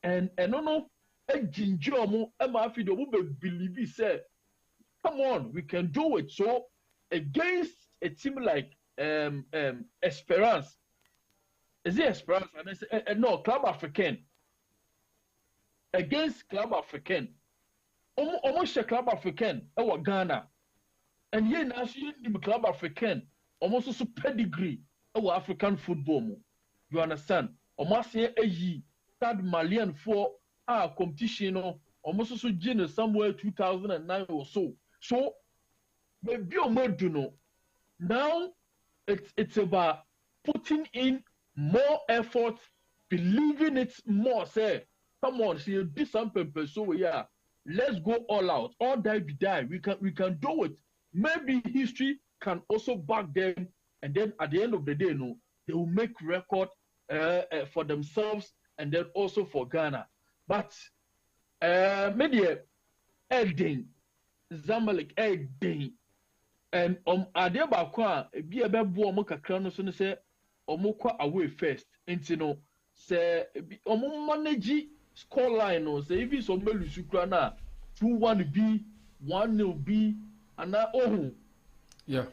and no a ginger mo believe say, come on, we can do it. So against a team like Esperance, is it Esperance? And I say, no, Club African. Against Club African, almost a Club African, Ghana, and yet now she in the Club African, almost also pedigree, African football. You understand? Almost a ye third Malian for our competition, almost also June somewhere 2009 or so. So maybe now it's about putting in more effort, believing it more. Say, come on, see, do something. So yeah, let's go all out, all die be die. We can do it. Maybe history can also back them, and then at the end of the day, they will make record for themselves and then also for Ghana. But maybe Elding, Zamalek, Elding, and Ade Bakwa, be a babu omoka krano so say omokwa away first. Intino say manage score line no say if so melusu kra na 2-1 B, 1-0 B, and now yeah.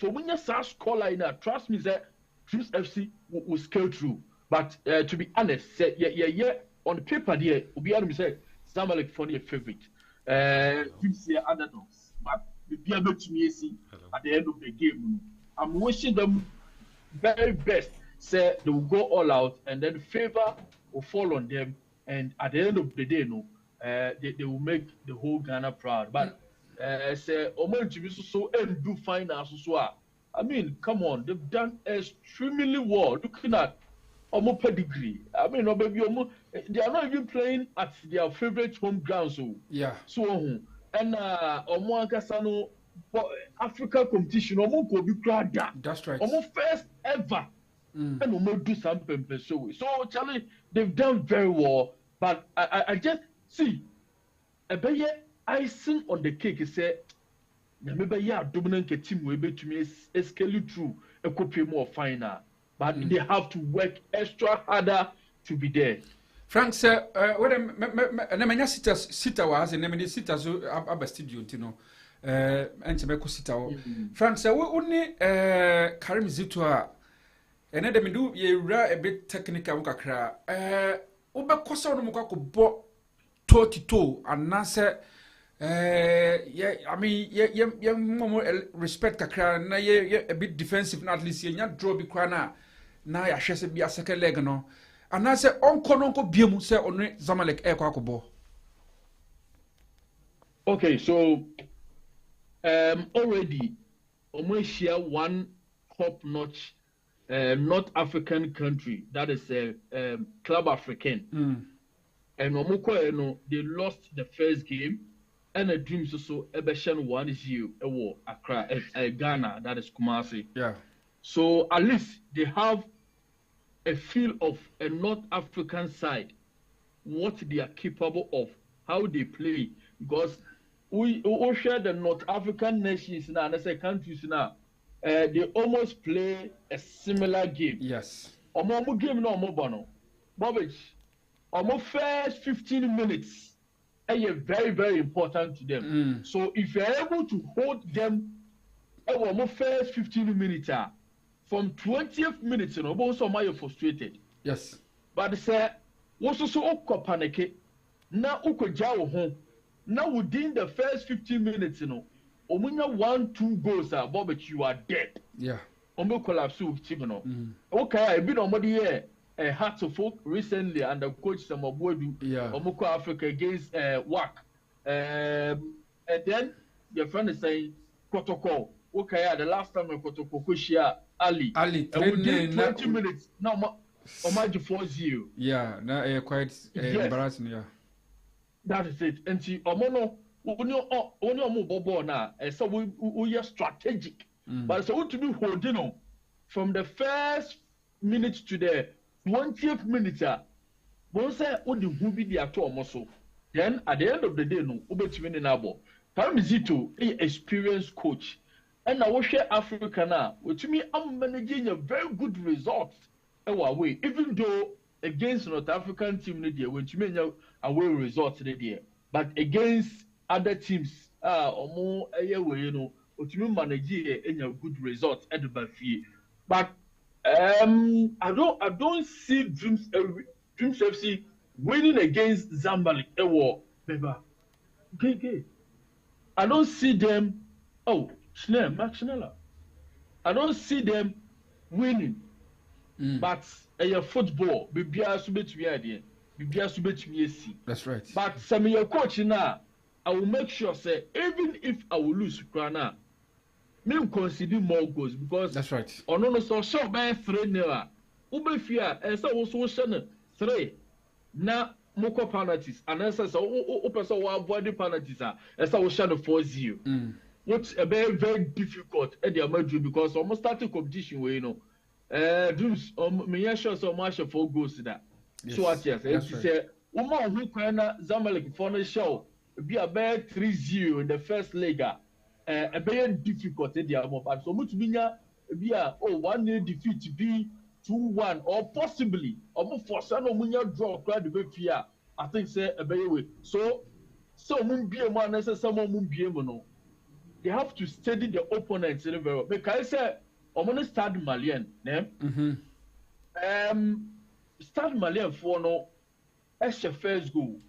So when you start score line, trust me that Dreams FC will scale through. But to be honest, say yeah, on the paper there, we are say Zamalek for your favorite. Dreams here underdogs, but be able to me see at the end of the game. I'm wishing them very best. Say they will go all out, and then favor will fall on them, and at the end of the day, they will make the whole Ghana proud. But say Omo Jibisu so and do finance so. I mean, come on, they've done extremely well. Looking at Omo pedigree. I mean, they are not even playing at their favorite home ground. So yeah. So and Omo Ankasano Africa competition. Omo go be proud. That's right. Omo first ever. And Omo do something. So Charlie, they've done very well. But I just see a better icing on the cake. Is say. Maybe dominant team will be to me escalate through a copy more final, but they have to work extra harder to be there. Frank said, "What I sita was and I sita so abba studio, you know, and Jamaica sita. Frank said, we only Karim Zitua, and then me do ye a bit technical kakra. Oba kosa no mukako bo 22 and nasa. Yeah, I mean, yeah, more respect kakra na yeah a bit defensive, not at least yeah draw be kwana na ya shese be a second leg no. And I say onko biemu say onre Zamalek e kwa kobo. Okay, so already almost share one top-notch North African country, that is Club African. And Omoko, they lost the first game. And a Dreams also Ebeshan 1-0 Accra, Ghana, that is Kumasi. Yeah. So at least they have a feel of a North African side what they are capable of, how they play. Because we share the North African nations now, and I say countries now, they almost play a similar game. Yes. Omo game no omo bono. Bobich, omo first 15 minutes are very, very important to them. So if you're able to hold them omo first 15 minutes, from 20th minute, you know, also you're frustrated. Yes. But say, what's also panic? Now uko jawo home. Now within the first 15 minutes, you know, omunya 1-2 goals, Bobich, you are dead. Yeah. Omo collapse with team, you know. Okay, I've been on here. Hearts of Folk recently under coach Samabuedu, Omoko Africa against WAC. And then your friend is saying Kotoko. Okay, the last time Kotoko Kushia Ali. Ali, within 20 minutes. Now, Omaj 4-0. Yeah, now quite embarrassing. Yeah, that is it. And see, Omono, only Bobo now. So we are strategic, but so to be holding on from the first minute to the 20th minute, but say odi who be the actor muscle. Then at the end of the day, no, ubetimi na abo. Paramizito, a experienced coach, and I will share Africa now. Which me, I'm managing a very good result away, even though against North African team in the which mean away results in the but against other teams, or more away, you know, which mean managing a good result at the Bafie, but. I don't see Dreams FC winning against Zamalek. I don't see them. Oh, Max Schneider. I don't see them winning. But football, that's right. But some of your coach now, I will make sure say even if I will lose Krana. Me consider more goals because that's right. On no so show by 3-0. Ube fear and so also shana 3. Na moko penalties and answer so person will avoid penalties and so shana 4-0. Which a very, very difficult at the Madrid because almost starting competition where you know Dreams me sure so much 4 goals to that. So what yes, and she said Uma who can Zamalek for the show be a bad 3-0 in the first leg. A very difficult idea, but so much be a 1-0 defeat to be 2-1 or possibly almost for some draw crowd the fear. I think say a very way. So moon be a man necessary moon be no. They have to study the opponents in the very because I say I'm gonna start Malian, start Malian for no as your first goal.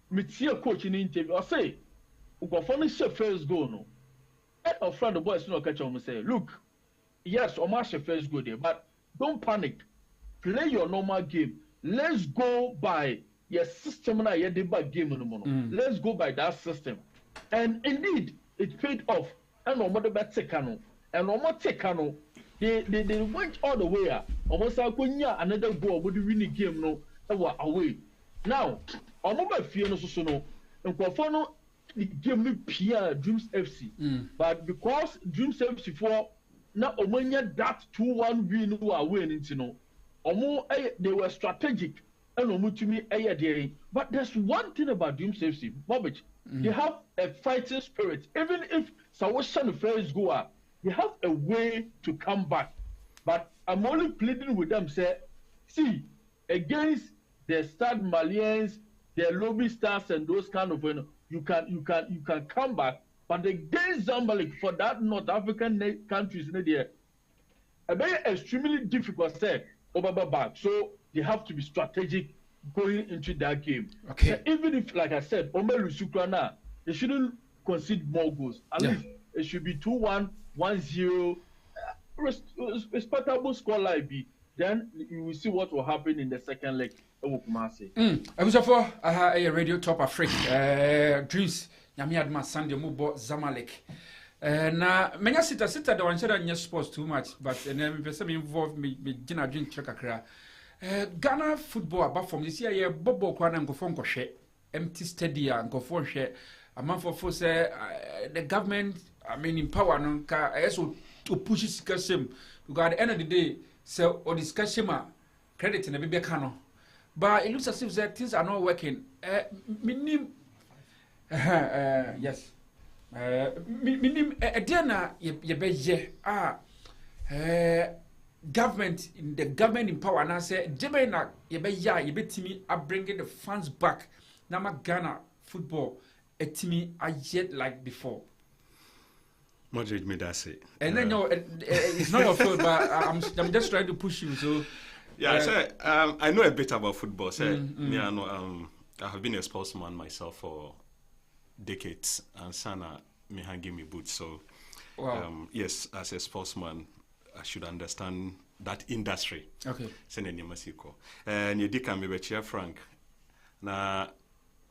Me see a coach in interview or say go for the first goal no. Our friend the boys no catch on say, look, yes, Omar's first go there, but don't panic. Play your normal game. Let's go by your system now. You did by game no more. Let's go by that system. And indeed, it paid off. And no matter about Tekano, and no matter Tekano, they went all the way. Almost like another goal, but the winning game no, they were away. Now, I'm about fear no so no, and Kwafano. The game me Pierre Dreams FC, but because Dreams FC for now Omanya that 2-1 win who are winning, you know, they were strategic and Omutumi there. But there's one thing about Dreams FC, Bobich, they have a fighting spirit. Even if Sawashan first go up, they have a way to come back. But I'm only pleading with them, say, see, against the Stade Maliens, the Lobby Stars, and those kind of you can come back, but against Zamalek for that North African countries there, a very extremely difficult set over back. So they have to be strategic going into that game. Okay. So even if, like I said, Omer Lusukrana, they shouldn't concede more goals. At least it should be 2-1, 1-0, respectable score like be. Then you will see what will happen in the second leg. Abusafo aha radio top Africa Dreams nyame adma Sunday mubo Zamalek na menya sita da wanchera nya sports too much but me pese me involve me gina drink check akra Ghana football apart from this year bobo kwa na ngofo nkohwe empty stadium ngofo hwe amanfo say the government I mean in power no ka eso to push sikasem because at the end of the day so or discussion credit na be ka no but it looks as if that things are not working. Minim, yes. Minim, Diana, ye government in power, and I say, Jebena, ye bet me, I bringing the funds back. Nama Ghana football, me, I yet like before. Madrid made that say. And then it's not your fault, but I'm just trying to push you. So yeah, I know a bit about football. Me, I know. I have been a sportsman myself for decades, and Sana me give me boots. So yes, as a sportsman, I should understand that industry. Okay. Send any masiko. And you did me be Frank. Na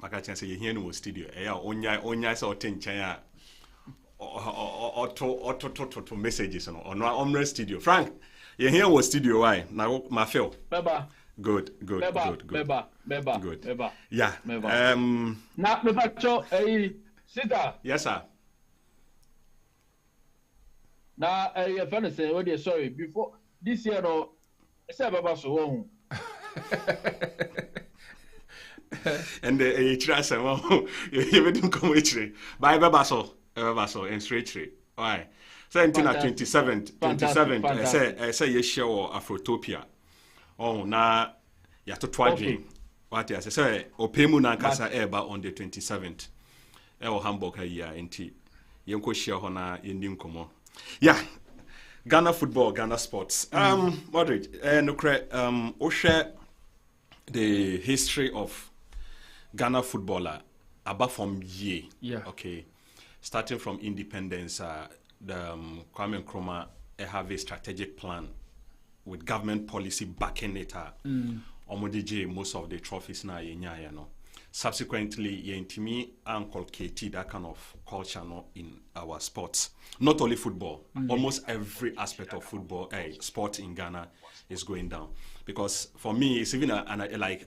maka say you hear no studio. Onya so tenchanya. To messages on our studio. Frank, you here was studio why? Now my feel. Beba. Good. Beba. Yeah. Na me pacho Sita. Yes, sir. Na your friend say, oh dear, sorry, before this year no say Baba so and the trust you didn't come with by Baba so and straight. Why? 27th, I say you show Afrotopia. Oh, na ya to twaje. What I say, Opemu na kasa eba on the 27th. Hamburg here enti. Yenko share hona yendi nkomo. Yeah. Ghana football, Ghana sports. Madrid, we share the history of Ghana footballer about from year. Yeah. Okay. Starting from independence, the Kwame Nkrumah have a strategic plan with government policy backing it. Most of the trophies now no. Subsequently, Yentimi inculcated that kind of culture in our sports. Not only football, almost every aspect of football, sport in Ghana is going down. Because for me, it's even a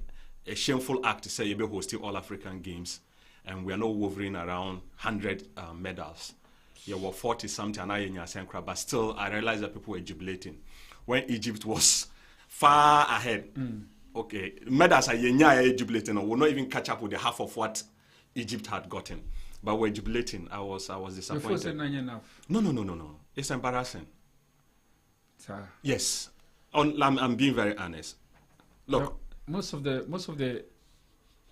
shameful act to say you'll be hosting all African games and we are not hovering around 100 medals. You were 40 something, but still I realized that people were jubilating when Egypt was far ahead. Okay, medals are jubilating, will not even catch up with the half of what Egypt had gotten. But we're jubilating. I was disappointed. No. It's embarrassing. Sir. Yes, I'm being very honest. Look, most of the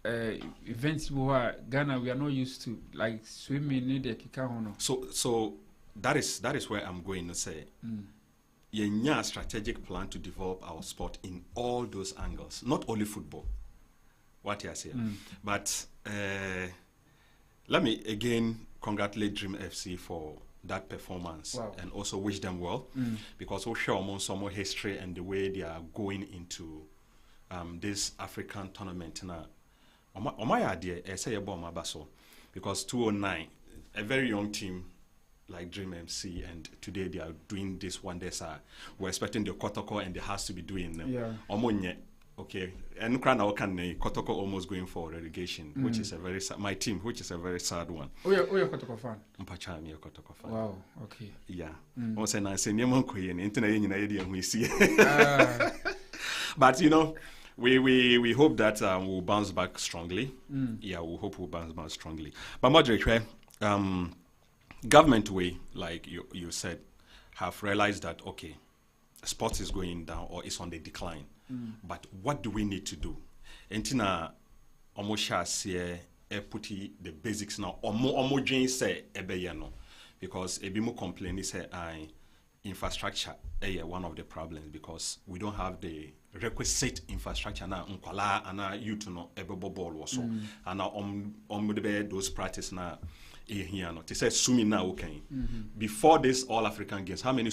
events we are Ghana we are not used to, like swimming in the kikahono. So that is where I'm going to say. A strategic plan to develop our sport in all those angles, not only football. What you say, but let me again congratulate Dream FC for that performance and also wish them well because we share some more history and the way they are going into this African tournament now. On my idea, I say about my basso because 2009, a very young team like Dream MC, and today they are doing this one day. We're expecting the Kotoko and they has to be doing okay. And Kotoko almost going for relegation, which is a very my team, which is a very sad one. Oh, you're Kotoko fan. I'm a Kotoko fan. Wow. Okay. Yeah. Also, I say but you know. We hope that we'll bounce back strongly. Yeah, we hope we'll bounce back strongly. But Madrid, government way, like you said, have realized that, okay, sports is going down or is on the decline. But what do we need to do? Entina omosha say puti the basics now. Omo say ebeyano because ebimu complain say infrastructure one of the problems because we don't have the requisite infrastructure now and you to know able ball also and those practice now here no they say swimming now okay before this all African games how many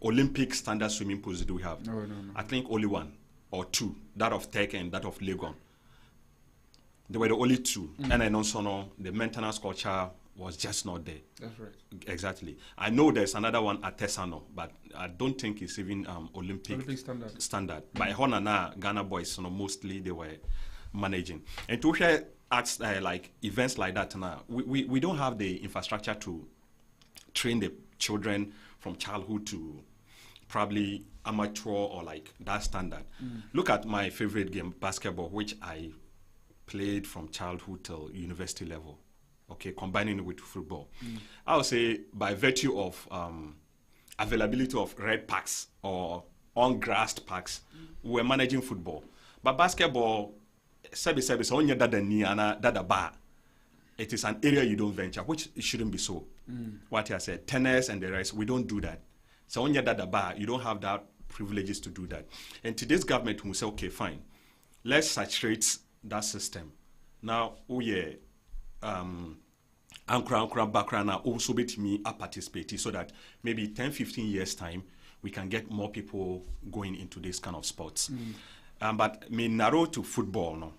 Olympic standard swimming pools do we have? No. I think only one or two, that of Tech and that of Legon. They were the only two and I also know the maintenance culture was just not there. That's right. Exactly. I know there's another one at Tesano, but I don't think it's even Olympic standard. By Honana, Ghana boys, mostly they were managing. And to share acts like events like that now, we don't have the infrastructure to train the children from childhood to probably amateur or like that standard. Look at my favorite game, basketball, which I played from childhood till university level. Okay, combining it with football. I would say by virtue of availability of red packs or ungrassed packs, we're managing football. But basketball, it is an area you don't venture, which it shouldn't be so. What I said, tennis and the rest, we don't do that. So when you're that bar, you don't have that privileges to do that. And today's government will say, okay, fine, let's saturate that system. Now, Ankara background also bet me a participate so that maybe 10-15 years time we can get more people going into this kind of sports. But me narrow to football no.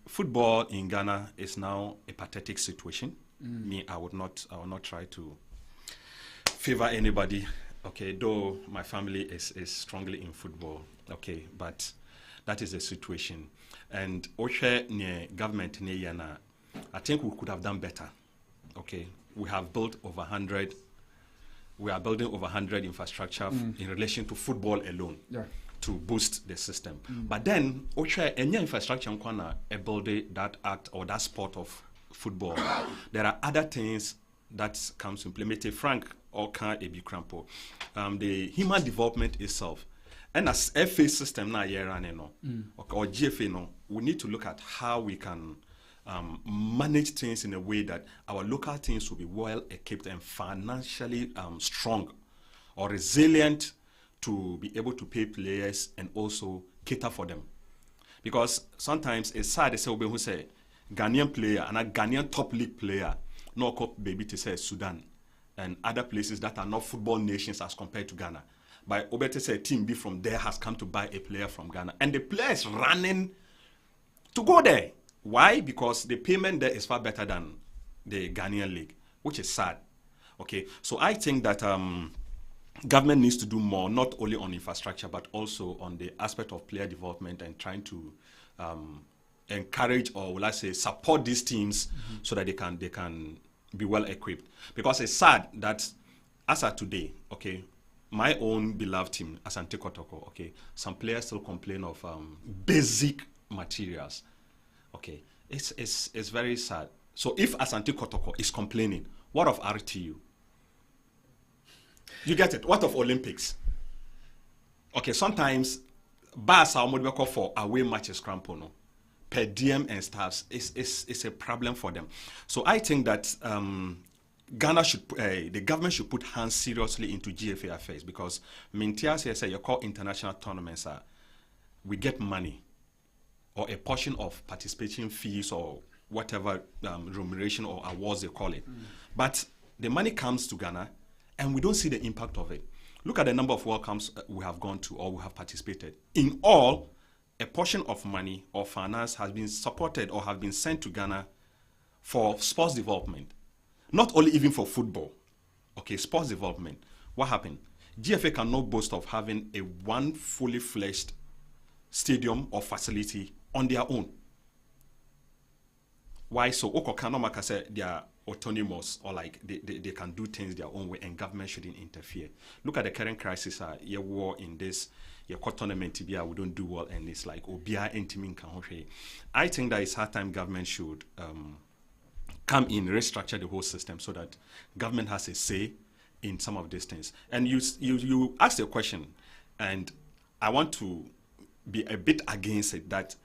Football in Ghana is now a pathetic situation. Me, I will not try to favor anybody. Okay, though my family is strongly in football. Okay, but that is the situation. And Oshe ne government ne yana, I think we could have done better. Okay, we have built over 100. We are building over 100 infrastructure in relation to football alone to boost the system. But then, any infrastructure build that act or that sport of football. There are other things that comes to implement. Frank or can be crampo. The human development itself. And as FA system now or GFA no, we need to look at how we can manage things in a way that our local teams will be well equipped and financially strong or resilient to be able to pay players and also cater for them. Because sometimes it's sad to say who say Ghanaian player and a Ghanaian top league player no cup baby to say Sudan and other places that are not football nations as compared to Ghana. But Obete say Team B from there has come to buy a player from Ghana and the player is running to go there. Why? Because the payment there is far better than the Ghanaian league, which is sad. Okay, so I think that government needs to do more, not only on infrastructure, but also on the aspect of player development and trying to encourage or will I say support these teams so that they can be well equipped. Because it's sad that as of today, okay, my own beloved team, Asante Kotoko, okay, some players still complain of basic materials. Okay, it's very sad. So if Asante Kotoko is complaining, what of RTU? You get it? What of Olympics? Okay, sometimes bars are more for away matches, crampono, per diem and staffs. It's a problem for them. So I think that Ghana should, the government should put hands seriously into GFA affairs because Mintia says you call international tournaments, we get money or a portion of participation fees or whatever remuneration or awards they call it. But the money comes to Ghana and we don't see the impact of it. Look at the number of World Cups we have gone to or we have participated. In all, a portion of money or finance has been supported or have been sent to Ghana for sports development. Not only even for football. Okay, sports development. What happened? GFA cannot boast of having a one fully fledged stadium or facility on their own. Why so? Okokanomaka said they are autonomous or like they can do things their own way and government shouldn't interfere. Look at the current crisis, your war in this, your tournament, we don't do well and it's like, I think that it's hard time government should come in, restructure the whole system so that government has a say in some of these things. And you asked a question and I want to be a bit against it that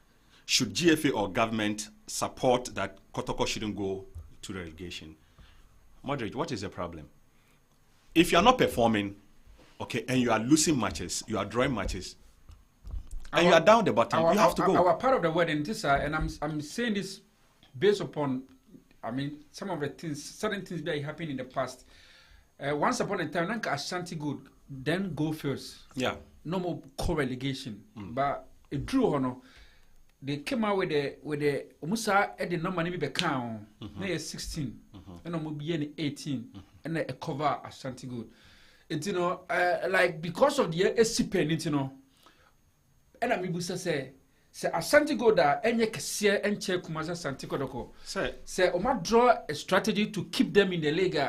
should GFA or government support that Kotoko shouldn't go to relegation? Moderate, what is the problem? If you are not performing, okay, and you are losing matches, you are drawing matches, and you are down the bottom, you have to go. Our part of the word in this, and I'm saying this based upon, I mean, some of the things, certain things that happened in the past. Once upon a time, Ashanti good, then go first. Yeah. No more co-relegation. But it drew on. They came out with the Musa at the number maybe count. They 16, and I'm be 18, and a cover Ashanti good. And you know, like because of the SCP, you know, and I mean, say Ashanti go there, and you can see and check Kumasa Ashanti Kodoko. Say, Oma draw a strategy to keep them in the league.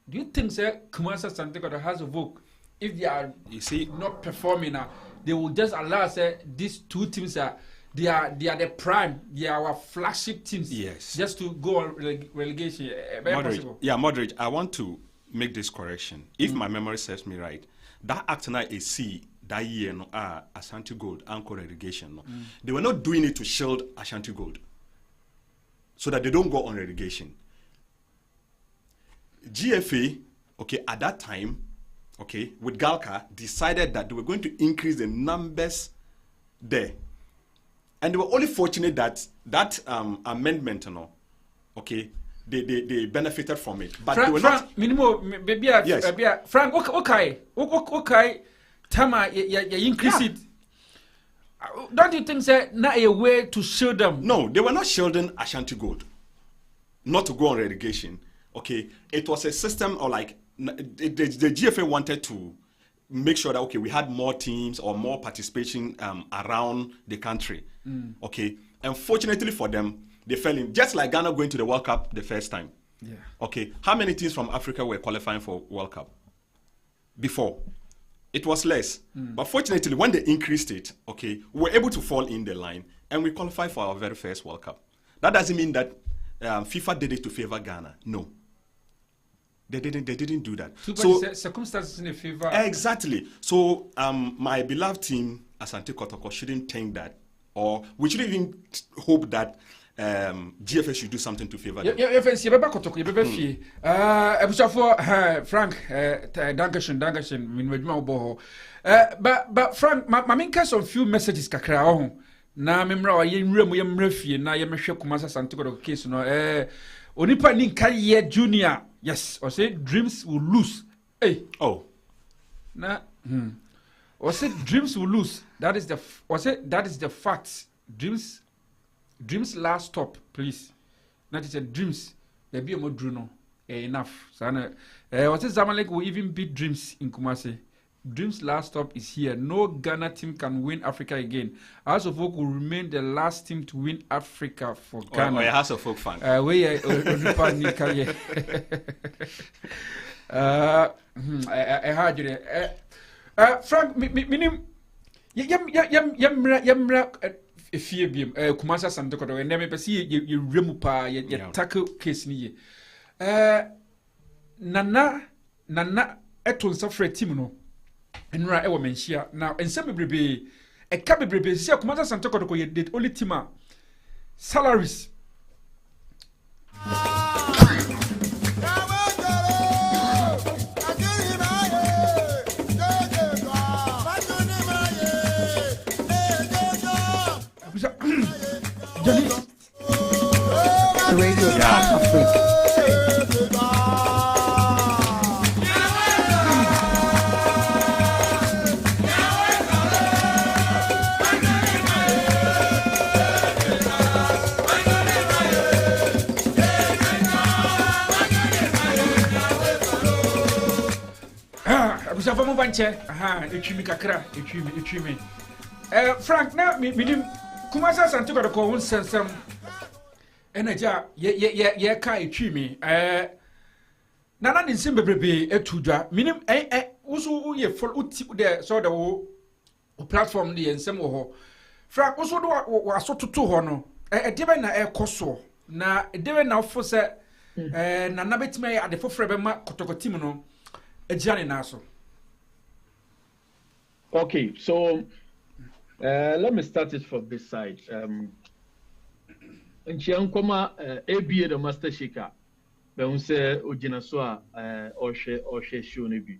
Do you think, sir, Kumasa Ashanti Kodoko has a vote? if they are You see, not performing now, they will just allow say these two teams are they are the prime, they are our flagship teams. Yes. Just to go on relegation. Very possible. Moderate. I want to make this correction. If my memory serves me right, that act now is see that year no Ashanti Gold anchor relegation. No. They were not doing it to shield Ashanti Gold so that they don't go on relegation. GFA, okay, at that time, okay, with Galka, decided that they were going to increase the numbers there. And they were only fortunate that that amendment, you know, okay, they benefited from it. But they were not... minimum, baby, Yes. Frank, okay, Tama, you increase it. Don't you think that not a way to shield them? No, they were not shielding Ashanti Gold, not to go on relegation. Okay, it was a system, or like the GFA wanted to make sure that okay, we had more teams or more participation around the country. Okay, unfortunately for them, they fell in just like Ghana going to the World Cup the first time. Yeah. Okay, how many teams from Africa were qualifying for World Cup before? It was less. But fortunately, when they increased it, okay, we were able to fall in the line and we qualified for our very first World Cup. That doesn't mean that FIFA did it to favor Ghana. No. They didn't do that. So circumstances in a favor. Exactly. So my beloved team, Asante Kotoko, shouldn't think that, or we shouldn't even hope that GFA should do something to favor them. Frank, but Frank, my main case of few messages kakra na memra wa yemra fie na yemhwe Kumasa Santiago case no onipa ni Nkaye Junior, yes, or say dreams will lose. Hey. Oh. Na or say dreams will lose. That is the fact. Dreams last stop, please. Not it's a dreams. There be a more druno. Enough. Sana. What is Zamalek will even beat dreams in Kumasi. Dreams last stop is here. No Ghana team can win Africa again. House of Folk will remain the last team to win Africa for Ghana. Or a House of Folk fan. Frank, minim yamra efie biem Kumasa Santiago do na me pese ye remu pa ye tackle case ni ye nana eto nsafre team no enra e wo menhia na ensa bebrebe e ka bebrebe si Kumasa Santiago do ye the only team salaries The radio TopAfric. Abusafa mo banche etwimi kakra etwimi Frank na minim Kumasa Santiago do ko sensem energy ye ka etwimi nana ninsim bebrebe etudwa minim uso ye full uti de so the wo platform de ensem wo ho Frank uso do asototo ho no debe na ekoso na debe na ofo se nana betima ye ade fofre be ma kotokotim no egiane na so. Okay, so let me start it from this side. Nchiankoma ABA the Master Shaker. Be say ogina so a ohwe show no bi.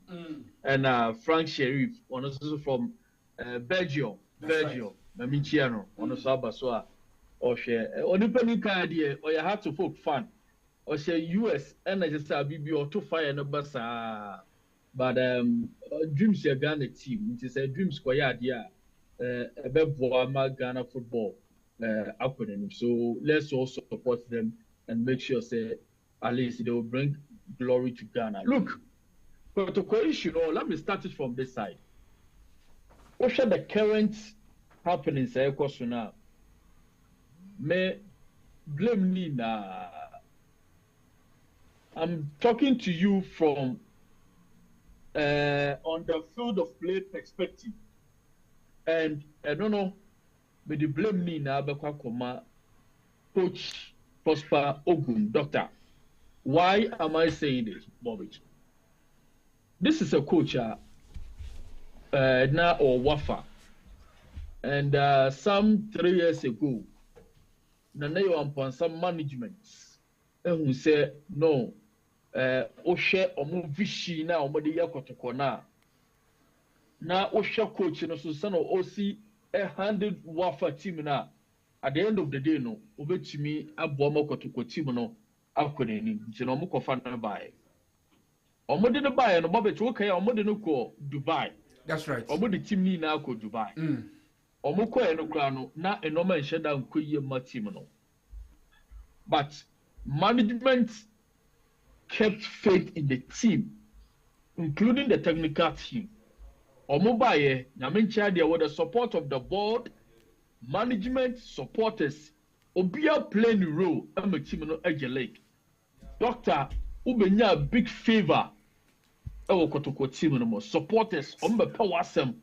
And Frank Sheriff, one also from Belgium. Na minchia no, one so aba so a ohwe. Onipani kan de o ya have to folk fan. O say US and just bibi or to fire no basa. But dreams ya Ghana team, it is a dreams kwa ya dia Ghana football acronym. So let's also support them and make sure say at least they will bring glory to Ghana. Look, protocol issue, let me start it from this side. What are the current happenings now? May blame me now. I'm talking to you from on the field of play perspective. And I don't know, but the blame me now, Coach Prosper Ogun, doctor. Why am I saying this, Bobby? This is a coach now or Wafa. And some 3 years ago, Nanayo upon some management, and who said, no, Oshe or Vishi now, or the Yakotokona. Now, Osha coach, and also son of OC, a handed Wafa team now. At the end of the day, no, over to me, a bomber to Kotimono, Alconini, Genomuko fan buy. Or more than a buy and a Bobby Toka, or more than a call Dubai. That's right. Or more the team now go Dubai. Or more and no crown, not a normal shut down Kuya Matimono. But management kept faith in the team, including the technical team. Or mobile, Naminchadia with the support of the board. Management supporters obia playing the role am a team no edge lake. Doctor ubenya big favor ewo kotoko team no more supporters ombe power sem.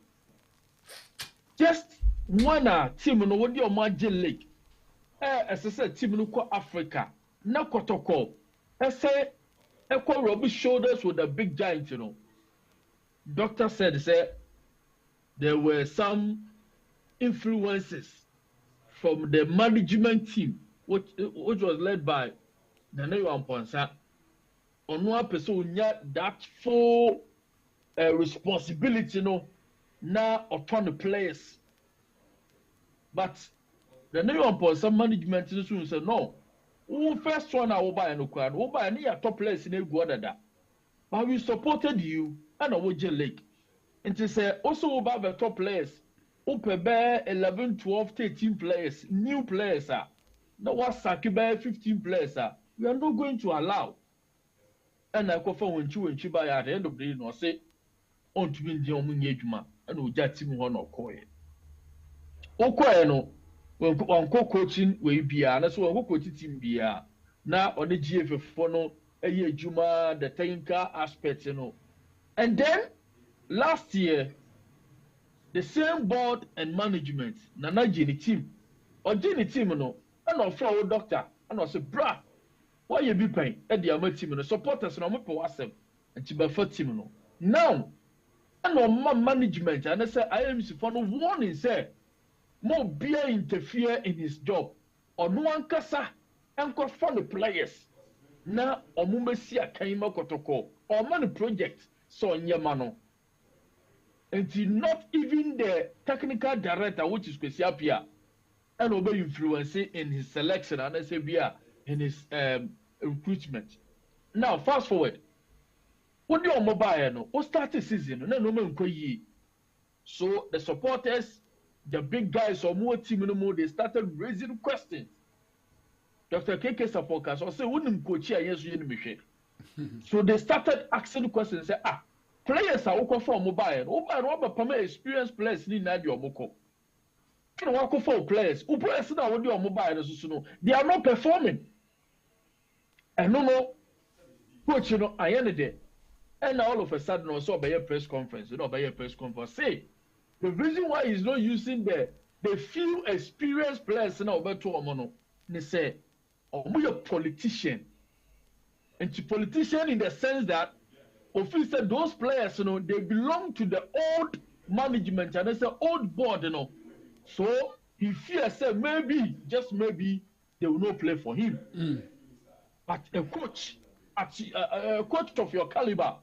Just one team no wodi o edge lake. Say team no ko Africa na kotoko. Say rub shoulders with the big giant, you know. Doctor said there were some influences from the management team, which was led by Nanayo Amponsa. On one person, that full responsibility, now upon the players. But the Nanayo Amponsa management soon said, no, who first one I will buy no crowd, will buy any top players in a Guadada. But we supported you and a Wajal Lake. And to say also about the top players. Open 11, 12, 13 players, new players, sir. Now what's 15 players, sir. We are not going to allow. And I go for when you buy at the end of the day, no say, on to win the Omunjuma, and we just him one or coy. Okoy no, when coaching will be, and that's what coaching team be. Now on the GFF for no, a year Juma, the technical aspects, And then last year, the same board and management, Nana Jenny team, or Jenny team, and our doctor, and I said, brah, why you be paying at the Ama team, and supporters, and I'm up for and Chibafa team. Now, and on management, and I said, I am for no warning, say, more beer interfere in his job, or no one casa, and call for the players. Now, or Mumesia came out or money project, so in Yamano. And not even the technical director, which is Kwesiapia, and obey influence in his selection and SABia in his recruitment. Now, fast forward. What do you mobile? What started season? No man. So the supporters, the big guys or more team no more, they started raising questions. Dr. KK supporters or say, wouldn't coach here? Yes, you. So they started asking questions. Say, players are working for mobile. Mobile, permit experienced players need na your moko. You know, working for players. Who players now what do your mobile? They are not performing. And no, coach, I ended it. And all of a sudden, also by a press conference, by a press conference, say the reason why he's not using the few experienced players now over to Omono. They say, we a politician, and to politician in the sense that. Officer, those players, they belong to the old management and it's an old board, So he fears that maybe, just maybe, they will not play for him. But a coach, a coach of your caliber,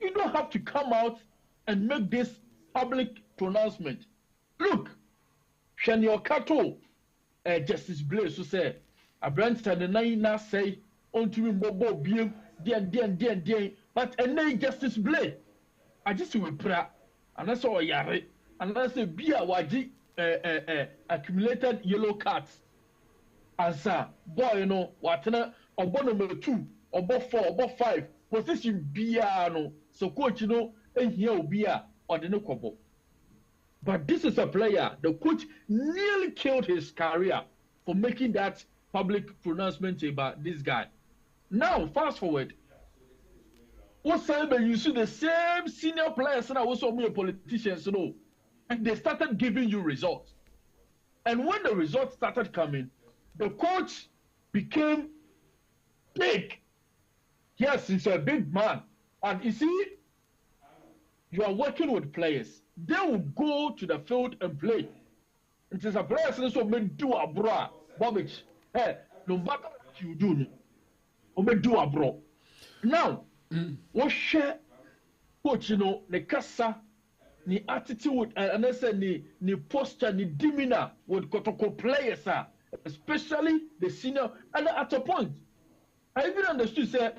you don't have to come out and make this public pronouncement. Look, Shanyo Kato, Justice Blaze, who said, a branch and the nine say, on to him, Bobo, Bien, but and then Justice Blade, I just will pray, and that's all yare, and that's a beer waji accumulated yellow cards. And sir, boy, what or number 2, or 4, or 5, position beer, so coach, and here beer or the no kobo. But this is a player, the coach nearly killed his career for making that public pronouncement about this guy. Now, fast forward. what say you see the same senior players and also more politicians, and they started giving you results. And when the results started coming, the coach became big. Yes, he's a big man. And you see, you are working with players. They will go to the field and play. It is a player so men do a bra, Bobich. Hey, no matter what you do, men do a bro. Now, what share coach, the casa, the attitude, and I said the posture, the demeanor with Kotoko players, especially the senior. And at a point, I even understood, say,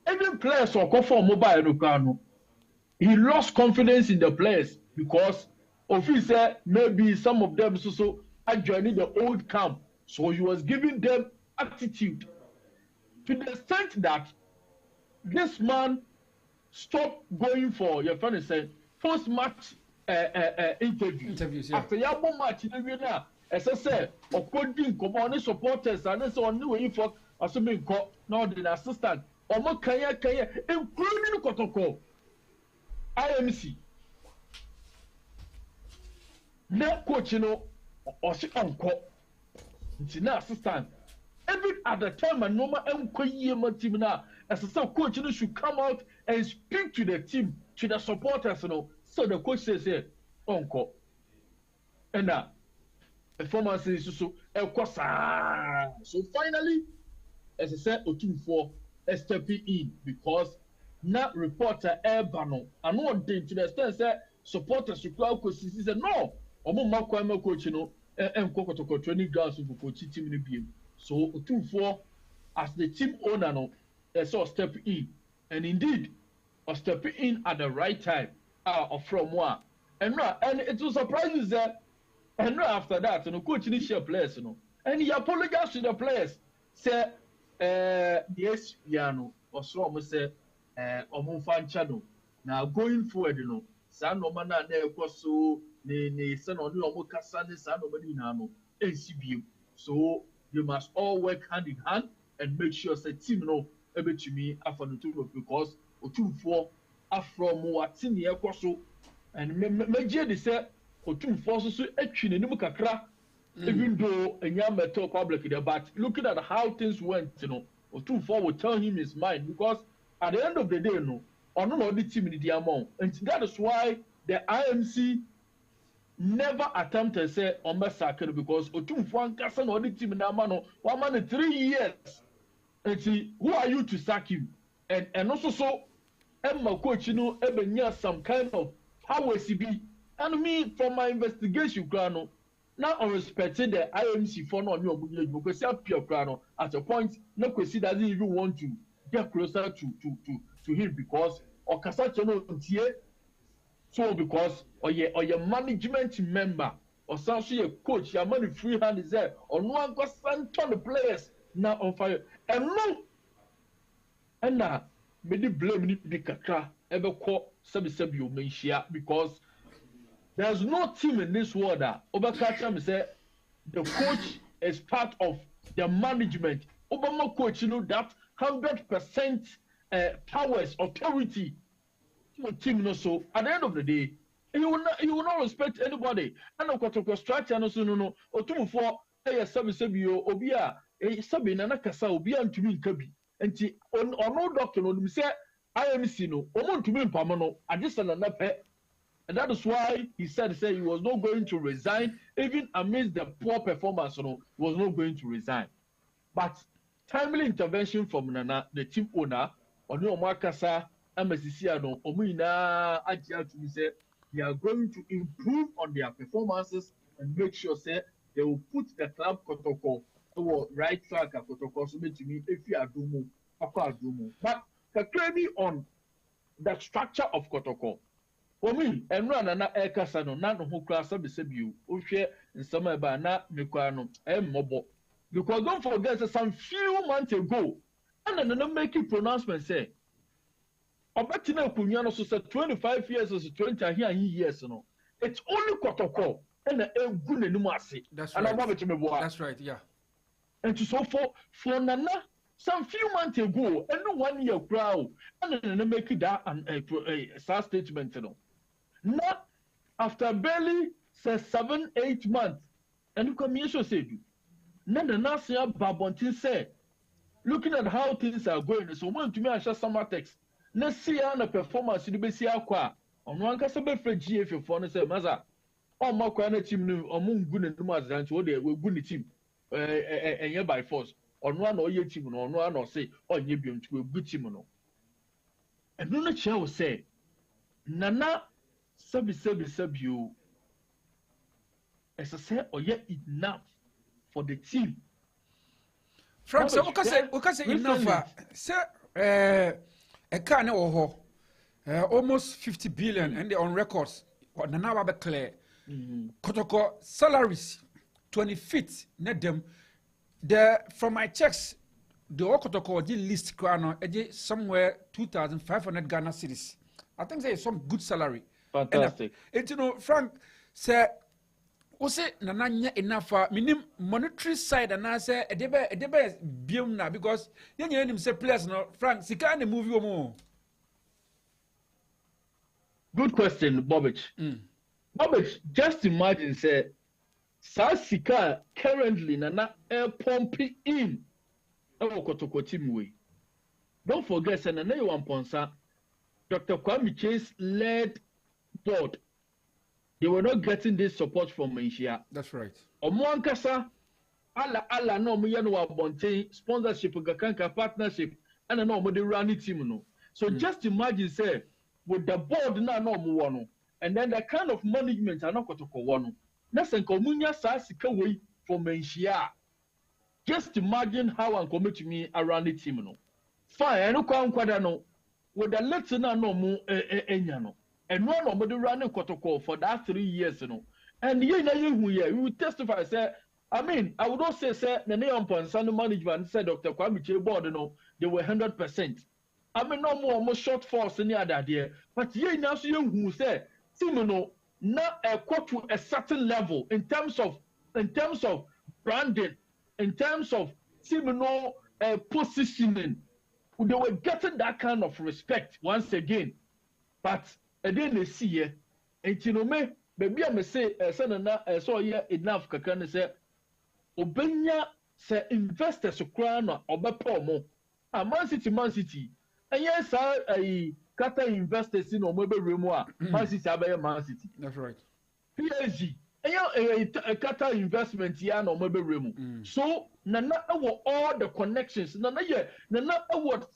every player saw go for mobile Lucano. He lost confidence in the players because of he said maybe some of them so are joining the old camp. So he was giving them attitude to the extent that this man stopped going for your friend said post-match interviews. Yeah. After your match, as I said, according to common supporters and so on, new for assuming now the assistant or more kaya including Kotoko. IMC. Now, coach, or she uncle, it's now assistant. Every other time, and normal team now, as a coach, should come out and speak to the team, to the supporters, So the coach says, uncle. And now, performance is so, so finally, as I said, Otumfuo is stepping in because now reporter Bano, and one thing to the extent that supporters to crowd coach said no, Marco coach, and Coco training grounds for coach team in the so Otumfuo as the team owner, saw step in, and indeed, or stepping in at the right time, from one, and it was surprising that, and after that, coach initial players, and he apologized to the players, said, yes, piano, or so, say. Channel. Now going forward, San Omana so ne son on your Cassani San Omanino, NCBU. So you must all work hand in hand and make sure that team able to me after the two because Otumfuo from Watini Ekoso and Major de say Otumfuo so actually in Mukakra, even though a young metal public there, but looking at how things went, Otumfuo will tell him his mind because at the end of the day, on the team in the amount, and that is why the IMC never attempted to say on massacre because Otumfuo Nkasa on the team in the amount 1 man 3 years. And see, who are you to sack him? And also so, Emma coach, Ebenya some kind of power CB. And me from my investigation, Grano, now I'm respecting the IMC for no new because I'm pure Grano at a point, no question doesn't even want to get closer to him because or Casacho so because or your management member or some a coach, your money free hand is there or no one got sent on the players now on fire and no and now maybe blame the kakra ever call Sabi Menshia because there's no team in this world that Obakacham say the coach is part of the management. Obama coach, that 100% powers, authority to team. So at the end of the day, he will not respect anybody. And of course, structure no. Otumfuo sabi obia sabi na nakasa obia ntumi nkabi. Enti ono doctor no say IMC no omo ntumi mpamo no adisa na pe. And that is why he said he was not going to resign even amidst the poor performance. He was not going to resign. But timely intervention from Nana, the team owner, on your Marcasa, Amazisiano, Omina, Ajia to say they are going to improve on their performances and make sure say they will put the club Kotoko to right track at Kotoko so to me if you are doing but clearly on the structure of Kotoko. For me, and run an Ekasano, none who class up the you, who share in summer by na Mikano, and Mobo. Because don't forget that some few months ago, and then making pronouncement say, Obatina Kunyano said 25 years or 20 years, it's only Kotoko and a good numasi. That's right. That's right, yeah. And so for Nana some few months ago, and 1 year crowd, and then make that a statement. Not after barely 7-8 months, and the commission said, then the national Babontin said, looking at how things are going, so when to me, I shall summer text. Let's see on a performance in the BCA. On one Casabe for GF your phone, say, Maza, or more quite team, or moon good and Numas than to they were good team, and yeah by force. On one or your team, on one or say, or you be to a good team. And no shall say, Nana, sub you, as I said, or yet enough for the team. Frank, so we can say enough. Sir, a car no almost 50 billion, and they're on records. Or now be clear. Kotoko salaries 25th. Net them. The from my checks, the Okotoko list crown somewhere 2,500 Ghana cedis. I think there is some good salary. Fantastic. And you know, Frank said. Ose nananya enough minim monetary side and I say a debe biom na because yen him say players no Frank sika na movie omo. Good question, Bobich. Bobich, just imagine say sika currently na pumping in Kotoko team way. Don't forget say na you one ponsa Dr. Kwame Chase led board. They were not getting this support from Malaysia. That's right. Omoankasa, ala no mo yano abonte sponsorship, gakanka partnership, and no mo the running team no. So just imagine say with the board na no mo wano, and then the kind of management are not kotoko wano. Nasa komunya sa sika way for Malaysia. Just imagine how I'm coming to me around the team no. Fine, no kwa no. With the let's na no mo enyano. And one of the running protocol for that 3 years, you know. And you will testify, say, I mean, I would also say, the name on Sun management said Dr. Kwame board, you know, they were 100%. I mean, no more almost short force in the other day. But you now see who say, Simono, not a quote to a certain level in terms of branding, in terms of Simono positioning. They were getting that kind of respect once again. But and then they see here, and you know me, baby, I may say, son, so yeah, enough. Can say, Obenya say investors to crown or Bapomo, a Man City, and yes, I Qatar investors in Omobe Remoa, Man City, Man City. That's right. PSG, and a Qatar investment here no Omobe Remo. So, Nana, all the connections, Nana, what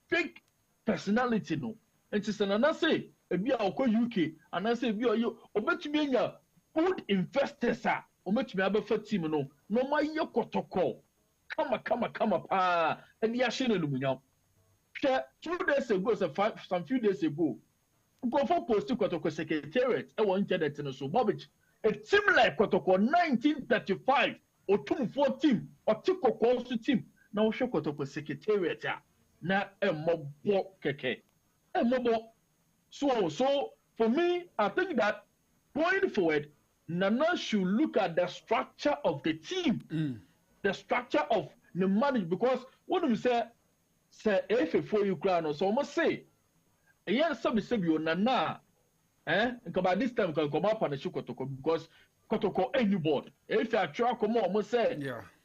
big personality no. And just Nana say. Ebi a okọ UK and I say ebi oyo obetumi anya good investors a obetumi abefa team no ma ye kotoko kama pa and ya shine no munyam 2 days ago some few days ago go for post kotoko secretariat e won internet no so Bobich a team like kotoko 1935 otumfo team otikoko so team na wo hwe kotoko secretariat a na emobo keke emobo. So for me, I think that going forward, Nana should look at the structure of the team, the structure of the management. Because what do you say if for you crown, so I must say, yes, some say you Nana, by this time can come up on the show Kotoko because Kotoko any board. If you try come on, almost say,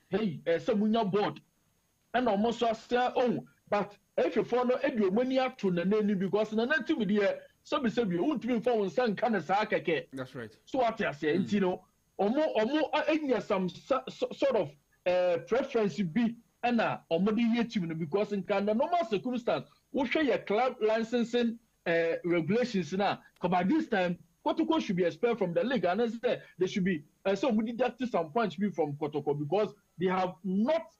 hey, some board, and almost say, oh, but if you follow your money up to the name because the native with the some say you won't be found some kind of sakake. That's right. So what I say, you know, or more some sort of preference be and or more because in Canada normal circumstance, we share your club licensing regulations now. Because by this time, Kotoko should be expelled from the league, and I say there should be so we deduct some points from Kotoko because they have not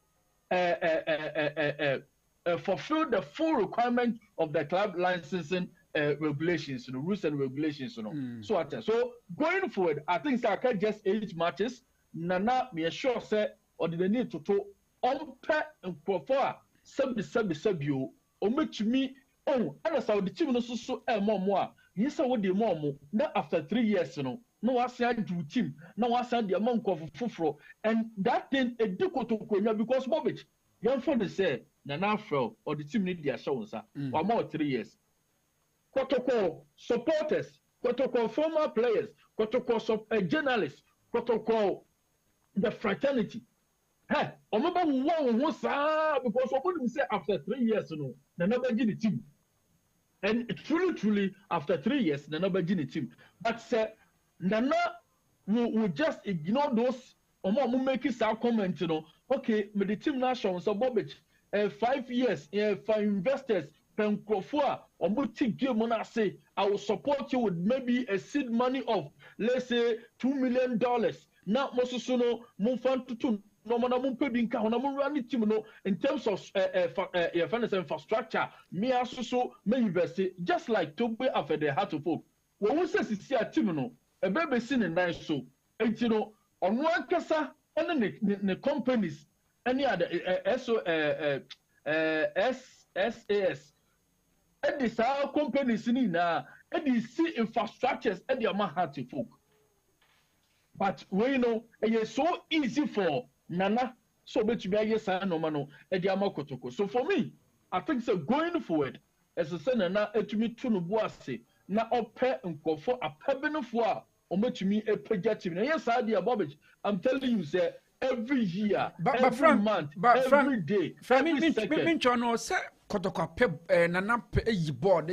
fulfill the full requirement of the club licensing regulations, rules and regulations, So going forward, I think I can just 8 matches. Nana, me sure say, or the need to pet and prefer sub make me. Oh, and as the team so more. Yes, I would do more. Now after 3 years, no, I said do team. Now I said the amount of fufro, and that thing a difficult to because Bobich. young friend say Nana Afro or the team need their shows, or more 3 years. Protocol supporters, protocol former players, protocol journalists, protocol the fraternity. Hey, remember one was because we say after 3 years, Nana Bajini the team. And truly, after 3 years, Nana Bajini team. But Nana will just ignore those. Omo make it sound comment, Okay, but the team now shows so Bobich 5 years for investors. Penkofua, Omuti game when I say I will support you with maybe a seed money of let's say $2 million. Now, Mosusuno, Mumfantu, no man, Mumpebinka, Honamurani Timono, in terms of finance infrastructure, me also may invest it just like Tobe after the heart of folk. When we say see a Timono, a baby seen in nice so, and on one casa, and then the companies, any other SAS. And these are companies in now, and you see infrastructures and the amount to folk. But we know it's so easy for Nana, so much be a sign no mano, and the Amakotoko. So for me, I think so going forward, as a son and now to me to Nubuasi, now up and go for a pebble of war, or much me a projective. Yes, idea, Bobbage. I'm telling you, sir, every year, every month, every day, every second. Kotokwa pe nana pe yi board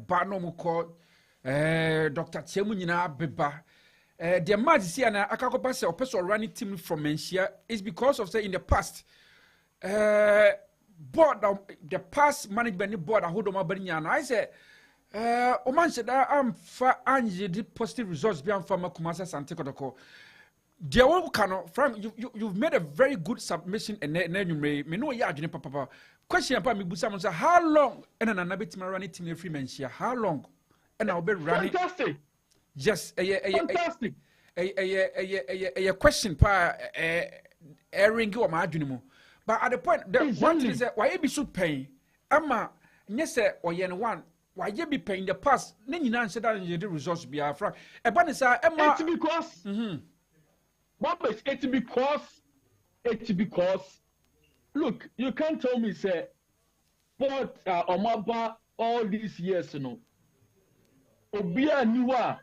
ba no mo ko Dr. Tiemu nyina beba the match see na akakopa se opeso running team from Mensia is because of say in the past board the past management board ahodo ma bani nyana I say o man say da amfa anje the positive results bi amfa makumasa sante kotoko dear one cano Frank you've made a very good submission and me no ya adwene papa question about me busa say how long and na bit me run team free men here how long and I'll be running fantastic just fantastic a question pa ring o ma adwene mu but at the point the one thing is why be so pain ama nye say oyen one why you be paying the past na nyina nse da the results be Frank e ba ne say ema it's because it's because look, you can't tell me say but Omaba all these years Obia niwa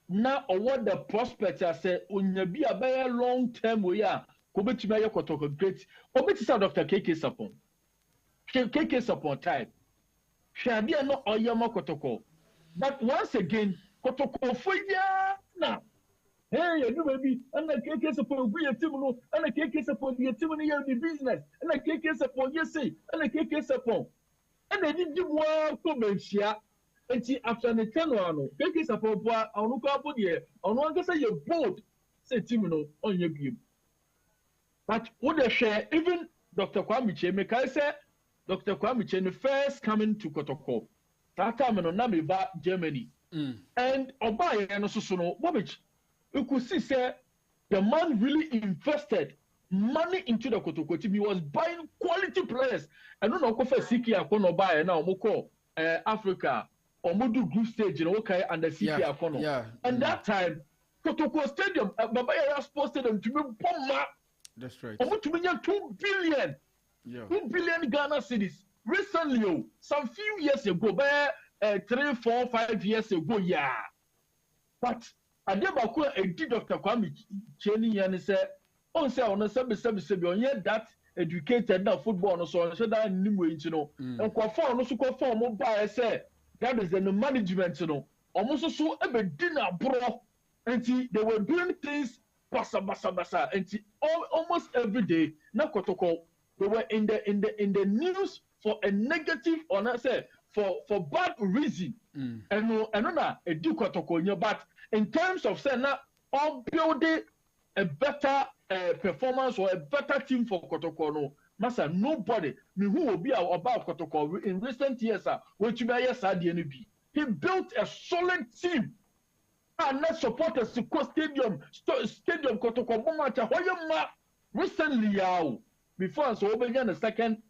na what the prospects are say onyabi a long term we are ko betime ye kotoko great obetisa Dr. KK Sapon type hwade no oyama kotoko but once again kotoko foya na hey, you baby, and the KK support we a team, and the KK support the team in the business, and the KK support yes, and the KK support. And they did one comment here, and see after the 10 one, KK support, I look up here, on one say your boat, say team on your game. But what they share, even Dr. Kwamiche, make I say, Dr. Kwamiche, the first coming to Kotoko, that time on Namiba, Germany, and Obaya and Susuno, Bobich. You could see, sir, the man really invested money into the Kotoko team. He was buying quality players. I don't know if Siki Akono buy now, Moko, Africa, or Modu group stage, okay, and the Siki Akono. Yeah. And that time, Kotoko Stadium, Babaya Sports Stadium, to be Poma. That's right. To be 2 billion. Yeah. 2 billion Ghana cedis. Recently, some few years ago, 3, 4, 5 years ago, yeah. But Adebako did Dr. Kwame Cheni and said, on say on a sebi on yet that educated now football so that anyway, and Kwafo no so Kwafo mo buy say that is the management almost so a dinner bro and they were doing things basa and almost every day na Kotoko they were in the news for a negative or not say for bad reason and no a do Kotoko but in terms of saying now, on building a better performance or a better team for Kotoko, no, Masa, nobody who will be about Kotoko in recent years, which may yes, he built a solid team and not supporters to stadium Kotoko Bomata Hoyama recently before so began the second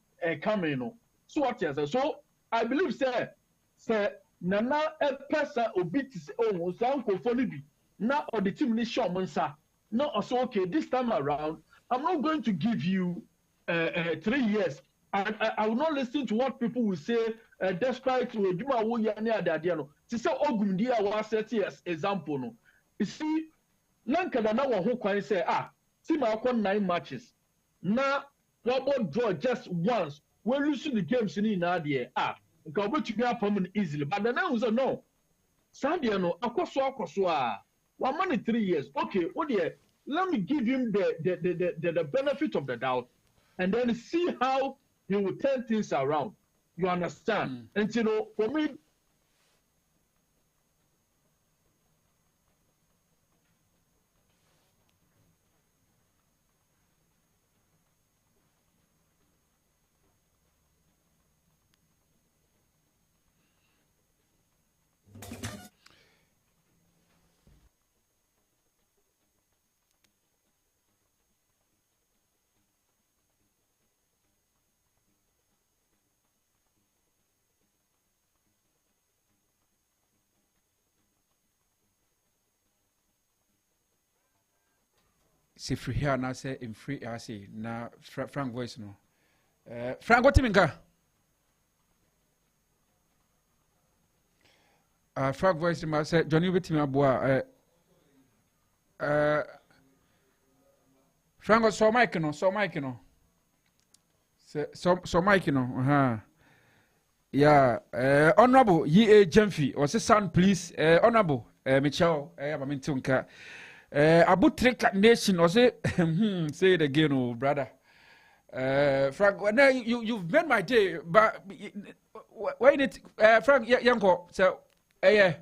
coming. So what yes, so I believe say Nana pesa obiti oh sanko fonibi na or the team ni show monsa no also okay this time around I'm not going to give you 3 years. And I will not listen to what people will say, despite Juma Woyane Adadiano. To say Ogundia was set as example. No. You see, Lanka na who can say, see my 9 matches. Now, what draw just once. We're losing the games in Nadia. Because we to be up easily. But the now was a no. Sandiano, Akoswa, 1 month 3 years. Okay, oh dear, let me give him the benefit of the doubt and then see how he will turn things around. You understand? And for me, say free here na say in free say na Frank voice no Frank what minka Frank voice ma say Johnny betimi aboa Frank so mic no say so mic no yeah honorable ye Jemfi or say sound please honorable Michelle abamintunka about trick nation or say say it again, oh brother. Frank, now you've made my day, but why did Frank Yanko so yeah,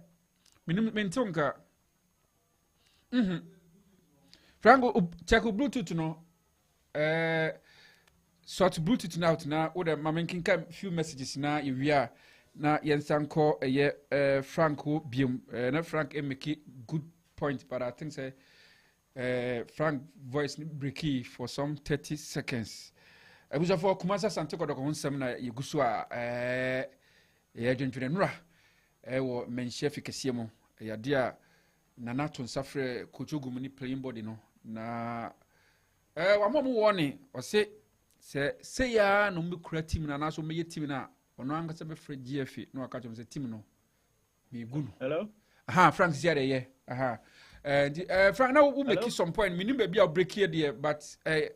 mintunka. Frank check Bluetooth no sort Bluetooth now or the mamin can come few messages now if we are na yensanko Franco Bium na Frank make good point, but I think say Frank voice breaky for some 30 seconds. I was for Kumasa Santoko on seminar Yuguswa Nura or Menchef Kasiemo, ya dear Nanaton Safre Kuchugumuni playing body no na one more warning or say ya no me create team na so me team na ono anga se be Fred GF no aka chom se team no me gunu. Hello? Frank is here, yeah. Frank, now we'll make some point. We maybe I'll break here, dear, but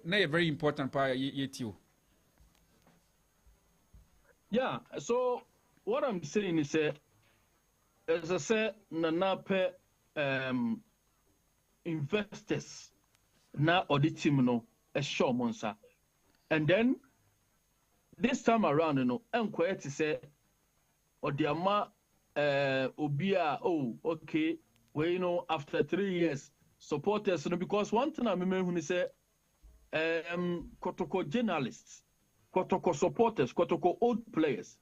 now a very important part yet you. Yeah, so what I'm saying is, as I said, Nanape investors now audit team no a show monster, and then this time around, I'm quite to say, or the ama. Obia, okay, well, after 3 years, supporters, because one thing I remember when he said, Kotoko journalists, Kotoko supporters, Kotoko old players,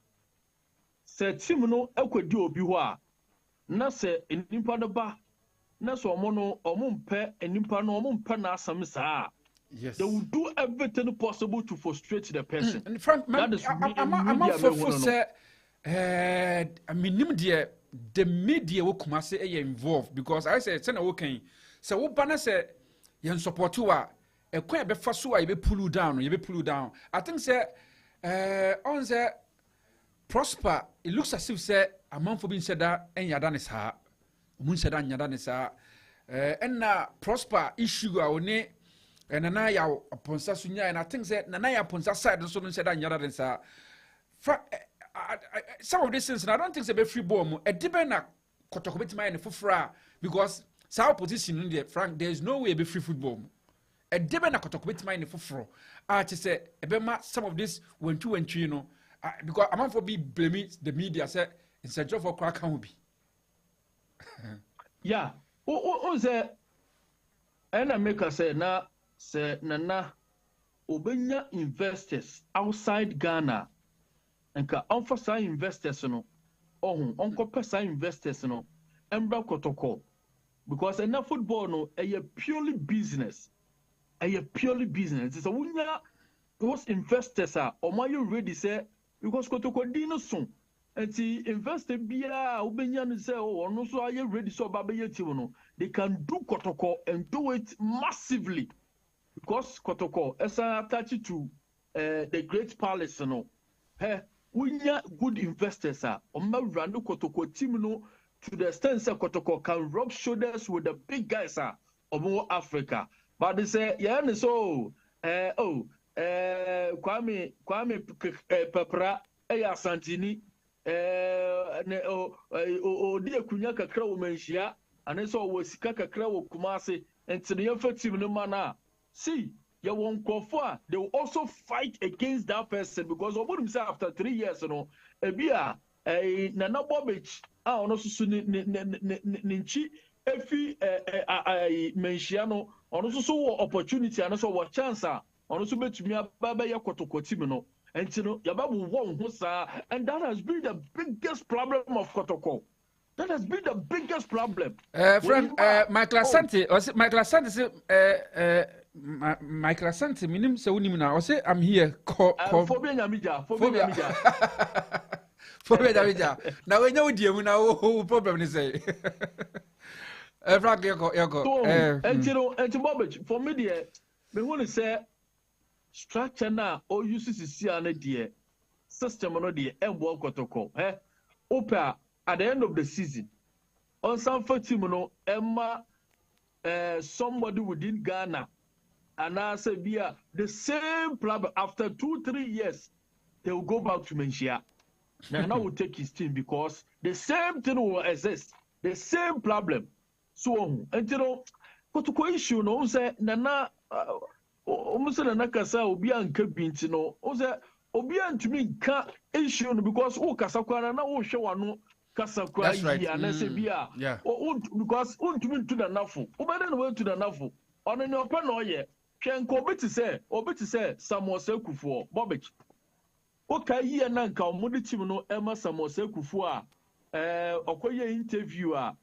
said, Simono, Equadio Biwa, Nase, in Nimpadaba, Naso Mono, or Mumpe, and Nimpano, Mumpana Samisa. Yes. They will do everything possible to frustrate the person. And Frank, man, I'm not for say. I mean, the media will come say involved because I said, "Send a working." So what banner say, "You support you are a quite be fast you be pull you down, you be pull you down." I think say, on the prosper, it looks as if say a month for being said that and yadan is her, moon said that yadan is her, and prosper issue our ne and anaya upon Sasunya, and I think that Nanaya upon that side, the son said that yadan is her. Some of these things, and I don't think they be free bomb. A depend na kotokobeti my and fufra because some position in there, Frank, there is no way be free football. A depend na kotokobeti my and fufro. I just say, some of this went to and you know, because I'm for be blaming the media. Say it's a job for crack can be. Yeah, the and I make us say na say nana obenya investors outside Ghana. Nka emphasize investors no onkopesa investors no embra kotoko because enough football no purely business it's a wunya those investors are you ready say because kotoko di no so enti investor bia obenya no say ono so are ready so ba be team no they can do kotoko and do it massively because kotoko esa attach to the Great Palace no we good investors run the Kotoko team no to the extent that Kotoko can rub shoulders with the big guys of Africa. But they say, so Kwame Pepra Santini Dia Kunya kakra wo manhia ane so wo sika kakra wo Kumasi and to the effective no mana see you won't go for they will also fight against that person because what him say after 3 years no ebia Nana Bobich ono susu ninchi efi manhia no ono susu opportunity ane so wo chance ono so betumi aba ya kotokoti me no. And you know, and that has been the biggest problem of Kotoko. That has been the biggest problem. Friend, Michael Asante, Michael Asante, Michael Asante, minim se unimina. I say I'm here. Phobia Namija. Phobia Namija. Now we know dear, we know problem is say. Frank, yoko. And you know, and to Bobich, for me, dear, me want to say. Structure now or uses see an idea system no the work Kotoko. Opa at the end of the season on some team no Emma somebody within Ghana and I say the same problem after 2-3 years they will go back to Menchia. Now will take his team because the same thing will exist, the same problem. So and you know Kotoko issue no say Nana almost na nakasa obi anka binti no o say obi antumi nka issue no because o kasa kwara na o hwe wano kasa kwara yi anase bia because untumi ntu na nafo obeda na we ntu na nafo ono ne opa na oye hwe nka obi ti say Samuel Sekufo Bobich o ka yi na nka omudi team no ema Samuel Sekufo a okoye interview at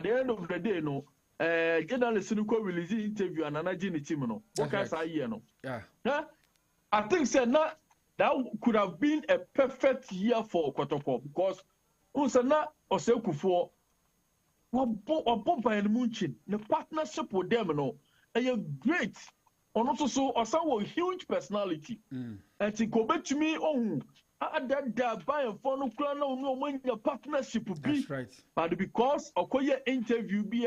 the end of the day no journalist no ko release interview and anagi ni team no okay say year no I think say na that could have been a perfect year for Kotoko because unsana Osekufo wa Bayern Munich the partnership with them no a great on also so a huge personality and it go back to me that Bayern for no plan no when your partnership will be right. But because okoye interview be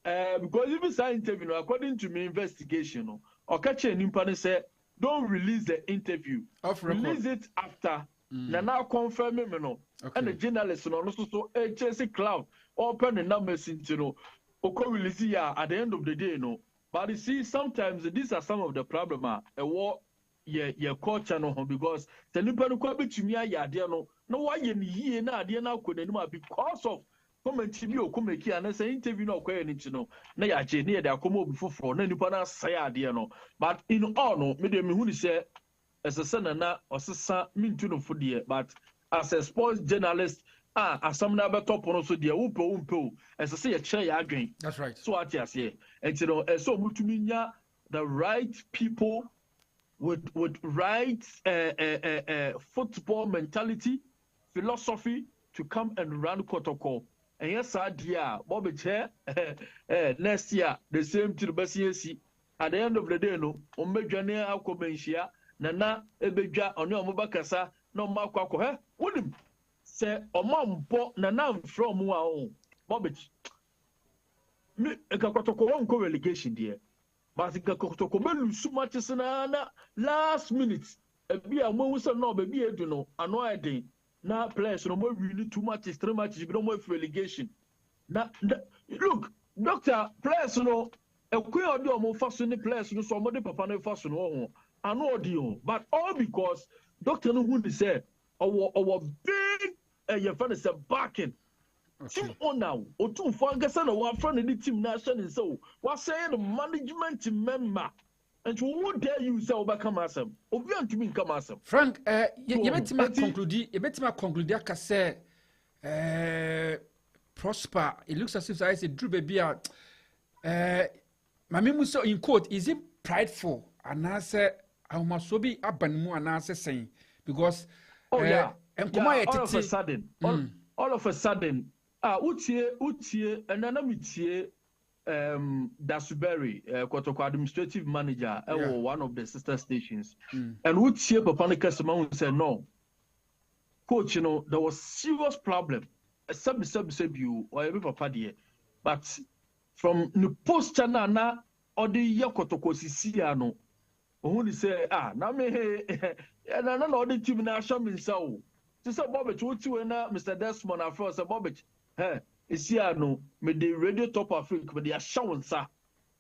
because if it's an interview, according to me investigation, or catch an impany say, don't release the interview. Release it after. Now confirm me no. And the journalist no also so HSC cloud open the numbers into no. Oko release at the end of the day no. But you see, sometimes these are some of the problem. A war your culture no because the nipa no kwabe tumi ayade no. No why ye na ade na akodanima because of comment bi okomeki and say interview no kwaya ni no na ya je ne ya akomo obi foforo na nipa na say ade no but in all no me de me hu ni say esese na osesa mintu no fodie but as a sports journalist asam na beto pono so de umpo esese ye kire ya adwen. That's right. So at yes here and you know so mutumi nya the right people with right football mentality philosophy to come and run Kotoko. And yes, dear, Bobby Chair, next year, the same to the Bassiasi. At the end of the day, no, Omejania Alcobensia, Nana, Ebeja, or no Mubakasa, no Marco, wouldn't say, or Mom, Nana from Wow, Bobby. A Kotoko won't go relegation, dear. But the Kotoko so much as an last minute. A beer, most of no baby, you know, annoyed day. Now players no more really too much is 3 matches but no more relegation. Now look, doctor players no e kwe odi omo faso ni players no so mo de papa no faso no I know odi but all because doctor no who say our big your friend is backing team on now o two for ngasa na wa friend the team na so so wa say the management member. And who dare you say overcome asem? Obi antumi nka asem. Frank, you betima conclude aka say Prosper. It looks as if I say Drew baby mame mu so in quote is it prideful and I say ahomasobi abanmu and I say saying because all of a sudden all of a sudden utie and then Dasuberi, Kotoko administrative manager, one of the sister stations. And would see Papa the customer who said, no, coach, you know, there was serious problem. A sub you or every papa dear. But from the post channel or the Yakotoko Siciano, who say, now me, and another team now show me so. To say Bobbage, what you and Mr. Desmond are first a Bobbage, Isiano, me the radio TopAfric, but they are showing, sir.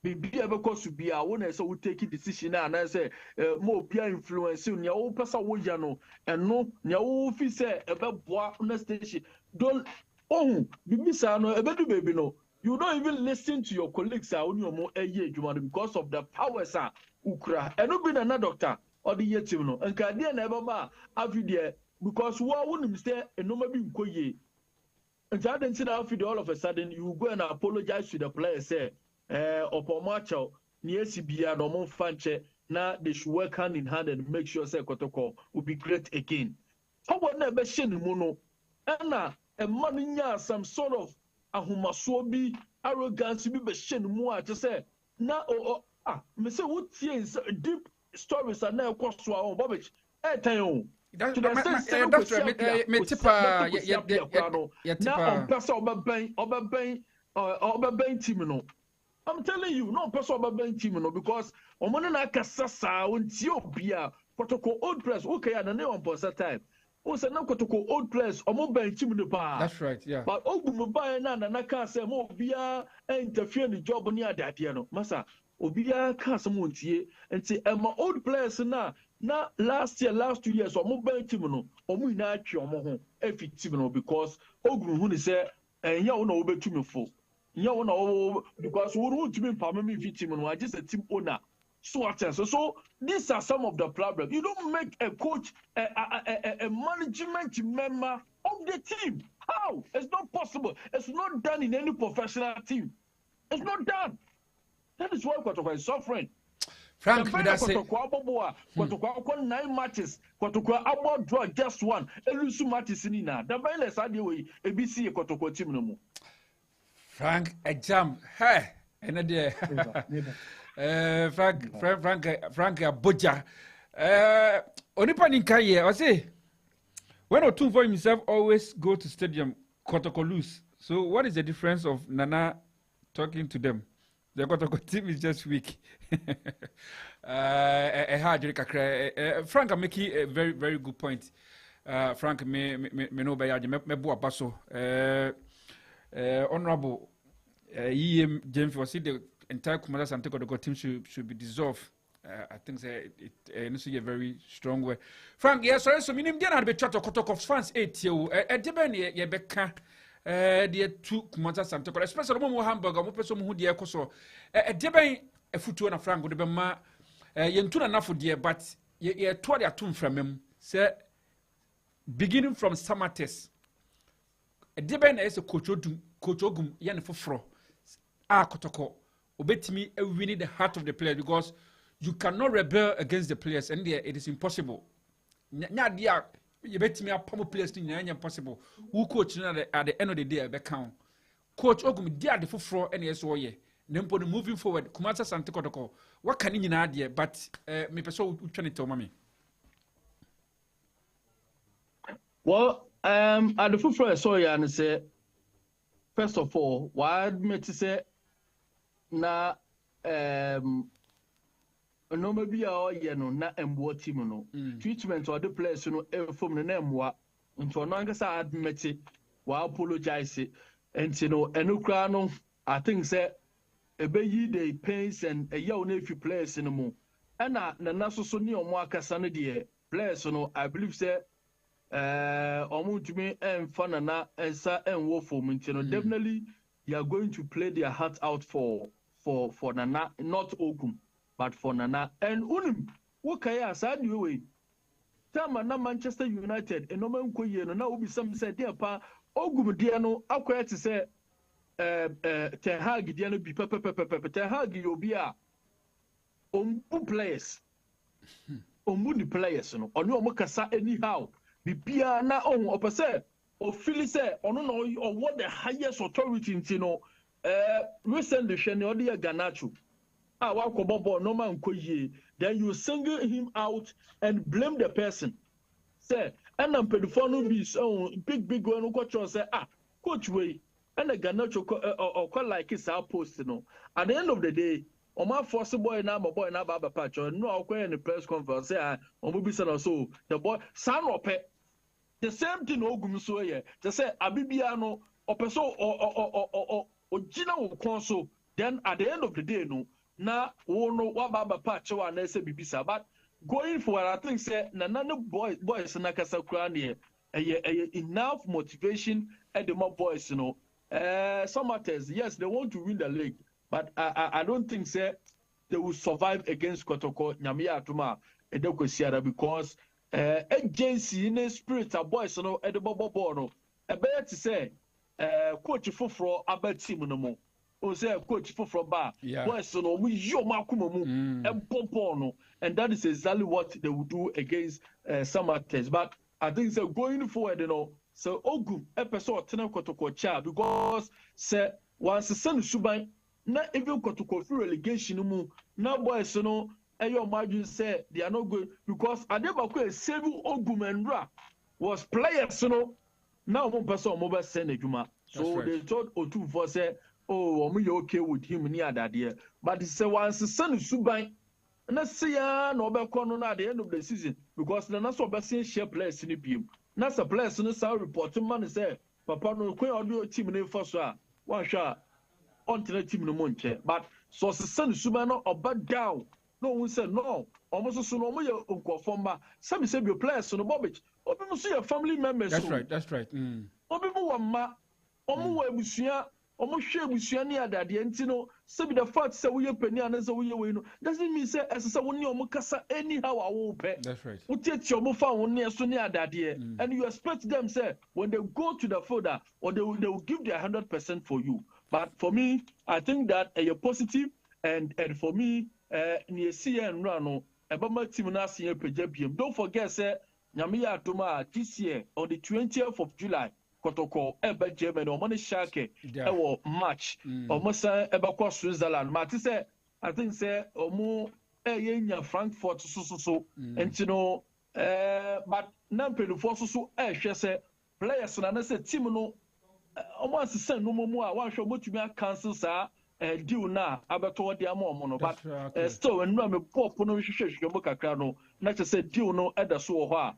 Be ever cause to be a one, so we take a decision and I say, more peer influence, your old person, Wojano, and no, your officer, about bois on the station. Don't, Bibisano, a better baby, no. You don't even listen to your colleagues on your more a year, because of the powers are Ukra, and not been another doctor or the yet, you know, and Kadia never ma, every day, because who wouldn't stay and no maybe Koye. And I didn't see that all of a sudden you go and apologize to the players, say, upon Macho, near CBA, no more fanche, now they should work hand in hand and make sure, say, Kotoko will be great again. How about never shin mono? Anna, a money, some sort of ahumasobi, arrogance, be shin more to say, now, Mr. Wood, deep stories are now across to our own Bobbage. That's right. I'm telling you, no person about team, because on Monana Casasa, when Tiobia, protocol old press, okay, and a name on post time. Also, no protocol old press, or more bank team in the bar. That's right, yeah. But Ogumbaya and I can't say more Bia interfere in the job near that, you know, Massa. Obia can't someone see and say, and my old players now. Now, last 2 years, or more bank team, or more natural, more effective, because Ogun, who said, and you know, over to me for. You know, because we want to be permanent team and just a team owner. So these are some of the problems. You don't make a coach a management member of the team. How? It's not possible. It's not done in any professional team. It's not done. That is why Kotoko is suffering. Frank, that's it. 9 matches. Kotoko about draw just one. Elusu matches in Nina. The Bayless are the way ABC Kotoko team no more. Frank, a jam. Hey, and a Frank, a butcher. Only panic here, I say. One or two for himself always go to stadium, Kotoko lose. So, what is the difference of Nana talking to them? The Kotoko team is just weak. Frank, I'm making a very, very good point. Frank, me no bayard, me bo abaso. Honorable James was the entire Kumasa and Kotoko team should be dissolved. I think it's a very strong way. Frank, yes, sorry, so minim dia na be chat Kotoko fans 8 year. Deben ye beka the two Kumasa and Kotoko, especially mo Hamburger, mo person who dia koso. Deben a futu na Frank de be ma yentuna na for dia, but ye to dia tum from him. Say beginning from summer test. Deben is a coach Ogum yan foforo. Kotoko obetimi winning the heart of the players, because you cannot rebel against the players, and there it is impossible. Nya dia you betimi apamo players ni nya impossible. Who coach at the end of the day be count. Coach Ogum dia the foforo and yes oye. Nempo moving forward, Kumasa Sante Kotoko. What can you na there? But me person trying to tell mommy. Well, at the foforo so ya and say, first of all, why admit to say na no maybe our na embo team no treatment or the players no from the name wa into no angasa admit it wa apologize and you know enukra no I think say ebeyi the pains and a yaw na few players no mo na naso so ni omo akasa no de players no I believe say omutumi emfa na ensa enwo form you know definitely you are going to play their heart out for Nana, not Ogum, but for Nana. And Unim, Wokaya, sad you way. Tama na Manchester United, and no man koye, no, now be some said, dear pa, Ogum Diano, Aqua to say, Tehag Diano be pepper, Tehag Yobia, players, Omuni players, no, or no Mokasa anyhow, be Piana on, or per se, or Phyllis, or no, or what the highest authority, you know. recently Shani Odia Ganacho. No man then you single him out and blame the person. Say, and I'm pedophono be so big one who coach say, coach way, and a Ganacho or call like it's our post, At the end of the day, my first boy now, my boy now, Baba Patch, or no, in the press conference, say, on Bubi San or so, the boy, son or pet, the same thing, Ogum so, yeah, just say, Abibiano, or Peso or Gina or Conso, then at the end of the day, no. Now, we know what Baba Patch or Nessa Bibisa, but going forward, I think say none boys Nakasa Krani enough motivation at the more boys, some matters, yes, they want to win the league, but I don't think say they will survive against Kotoko, Nyamia Tuma, and Doko Sierra because agency in the spirit of boys at the Bobo, a better to say, coach for Abel team no more. O say coach from bar, boys, we yo makumamu and pompono, and that is exactly what they will do against Samates. But I think so going forward, so Ogu episode Tenakotoko cha because say once the sun subai, not even Kotoko free relegation mu, now boys, your margin say they are not good because I never could save Ogu Mendra was players, now one person mobile send a juma. So they told Otu for say. Oh, I'm okay with him near that year. But it's once the son is subai, and let's see no back at the end of the season because the Nassau Basin share players in the PM. Nasa players in the South reporting man say, Papa no queen audio team in the first one shot on to the team in the month. But so the son is subai or back down. No one said no. Almost so no more uncle former. Some say your players on the Bobbage. Or people see your family members. That's right. Or people want ma or more almost share with Shani at the end, so the fact that we are penny and as we are doesn't mean say as someone your Mukasa anyhow I will pay. That's right. We take your muffa one near Sonia that year, and you expect them say when they go to the folder or they will give their 100% for you. But for me, I think that you're positive, and for me, near CN Rano, about my team last year, don't forget, say, Nyamiya Toma this year on the 20th of July. Kotoko ebe Germany o money shake ewo match almost ebe kwa Switzerland but say I think say omu enya Frankfurt so and but na mpelufo so hwe say players na say team no almost send no mu a wan hwe motumi cancel sa deal na abeto de am omo no but still when no me pop no hwehwehwe mo kakra no na say deal no eda so ho a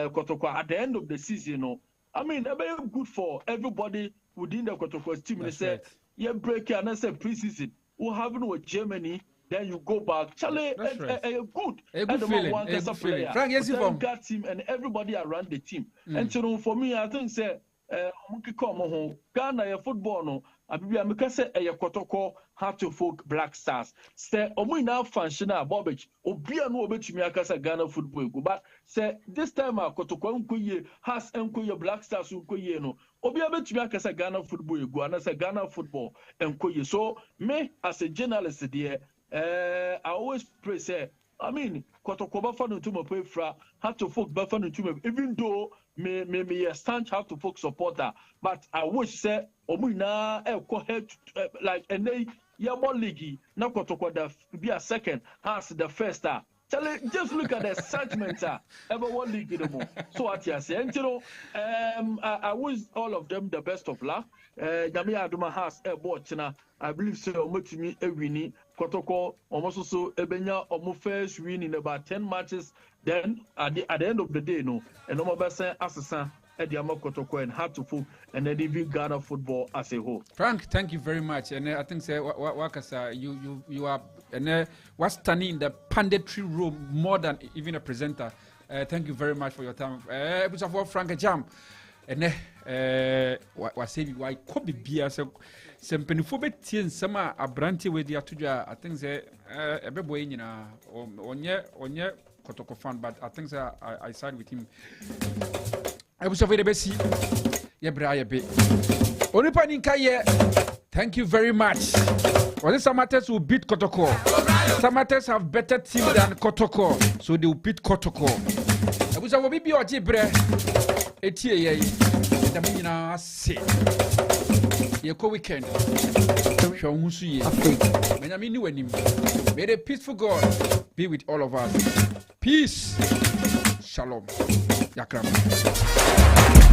Kotoko at the end of the season no I mean, it's very good for everybody within the Kotoko team. They say, yeah, break and I say preseason. We'll have with Germany, then you go back. Charlie, a good feeling. Frank, yes, you got team and everybody around the team. And so for me, I think say, Ghana football no. Abibia mekase Kotoko have to folk Black Stars. Say omo now functional Bobich. Obia no obetumi akasa Ghana football go. But say this time Kotoko nkoye has nkoye Black Stars nkoye no. Obia betumi akasa Ghana football go and say Ghana football nkoye. So me as a journalist there, I always pray say I mean Kotoko ba fa no to mo pray fra have to folk ba fa no to me even though me stand have to folk supporter but I wish say omuna head like and they yabo league na Kotoko da be a second as the first star just look at the excitement ever one league no more so what you say and I wish all of them the best of luck Nyamiya Aduma has a watch na I believe so omotumi ewini Kotoko almost so ebenya omo first win in about 10 matches then at the end of the day no and no more say asesa Ediamo Kotoko and had to fool and then even Ghana football as a whole. Frank, thank you very much. And I think say Wakasa, you are and was standing in the punditry room more than even a presenter. Thank you very much for your time. Frank Jam. And was saying why could be beer so sempenifobet tin sama abranti with the atuja. I think say everybody onye Kotoko fan, but I think I side with him. I was afraid to see Yabraya. Thank you very much. Well, the Samates will beat Kotoko. Samates have better team than Kotoko, so they will beat Kotoko. I was a baby or Jibre. Etie, the Mina say. yɛkɔ weekend hwɛ wo ho so yie manyame ni w'anim may the peaceful God be with all of us. Peace. Shalom. Yakram.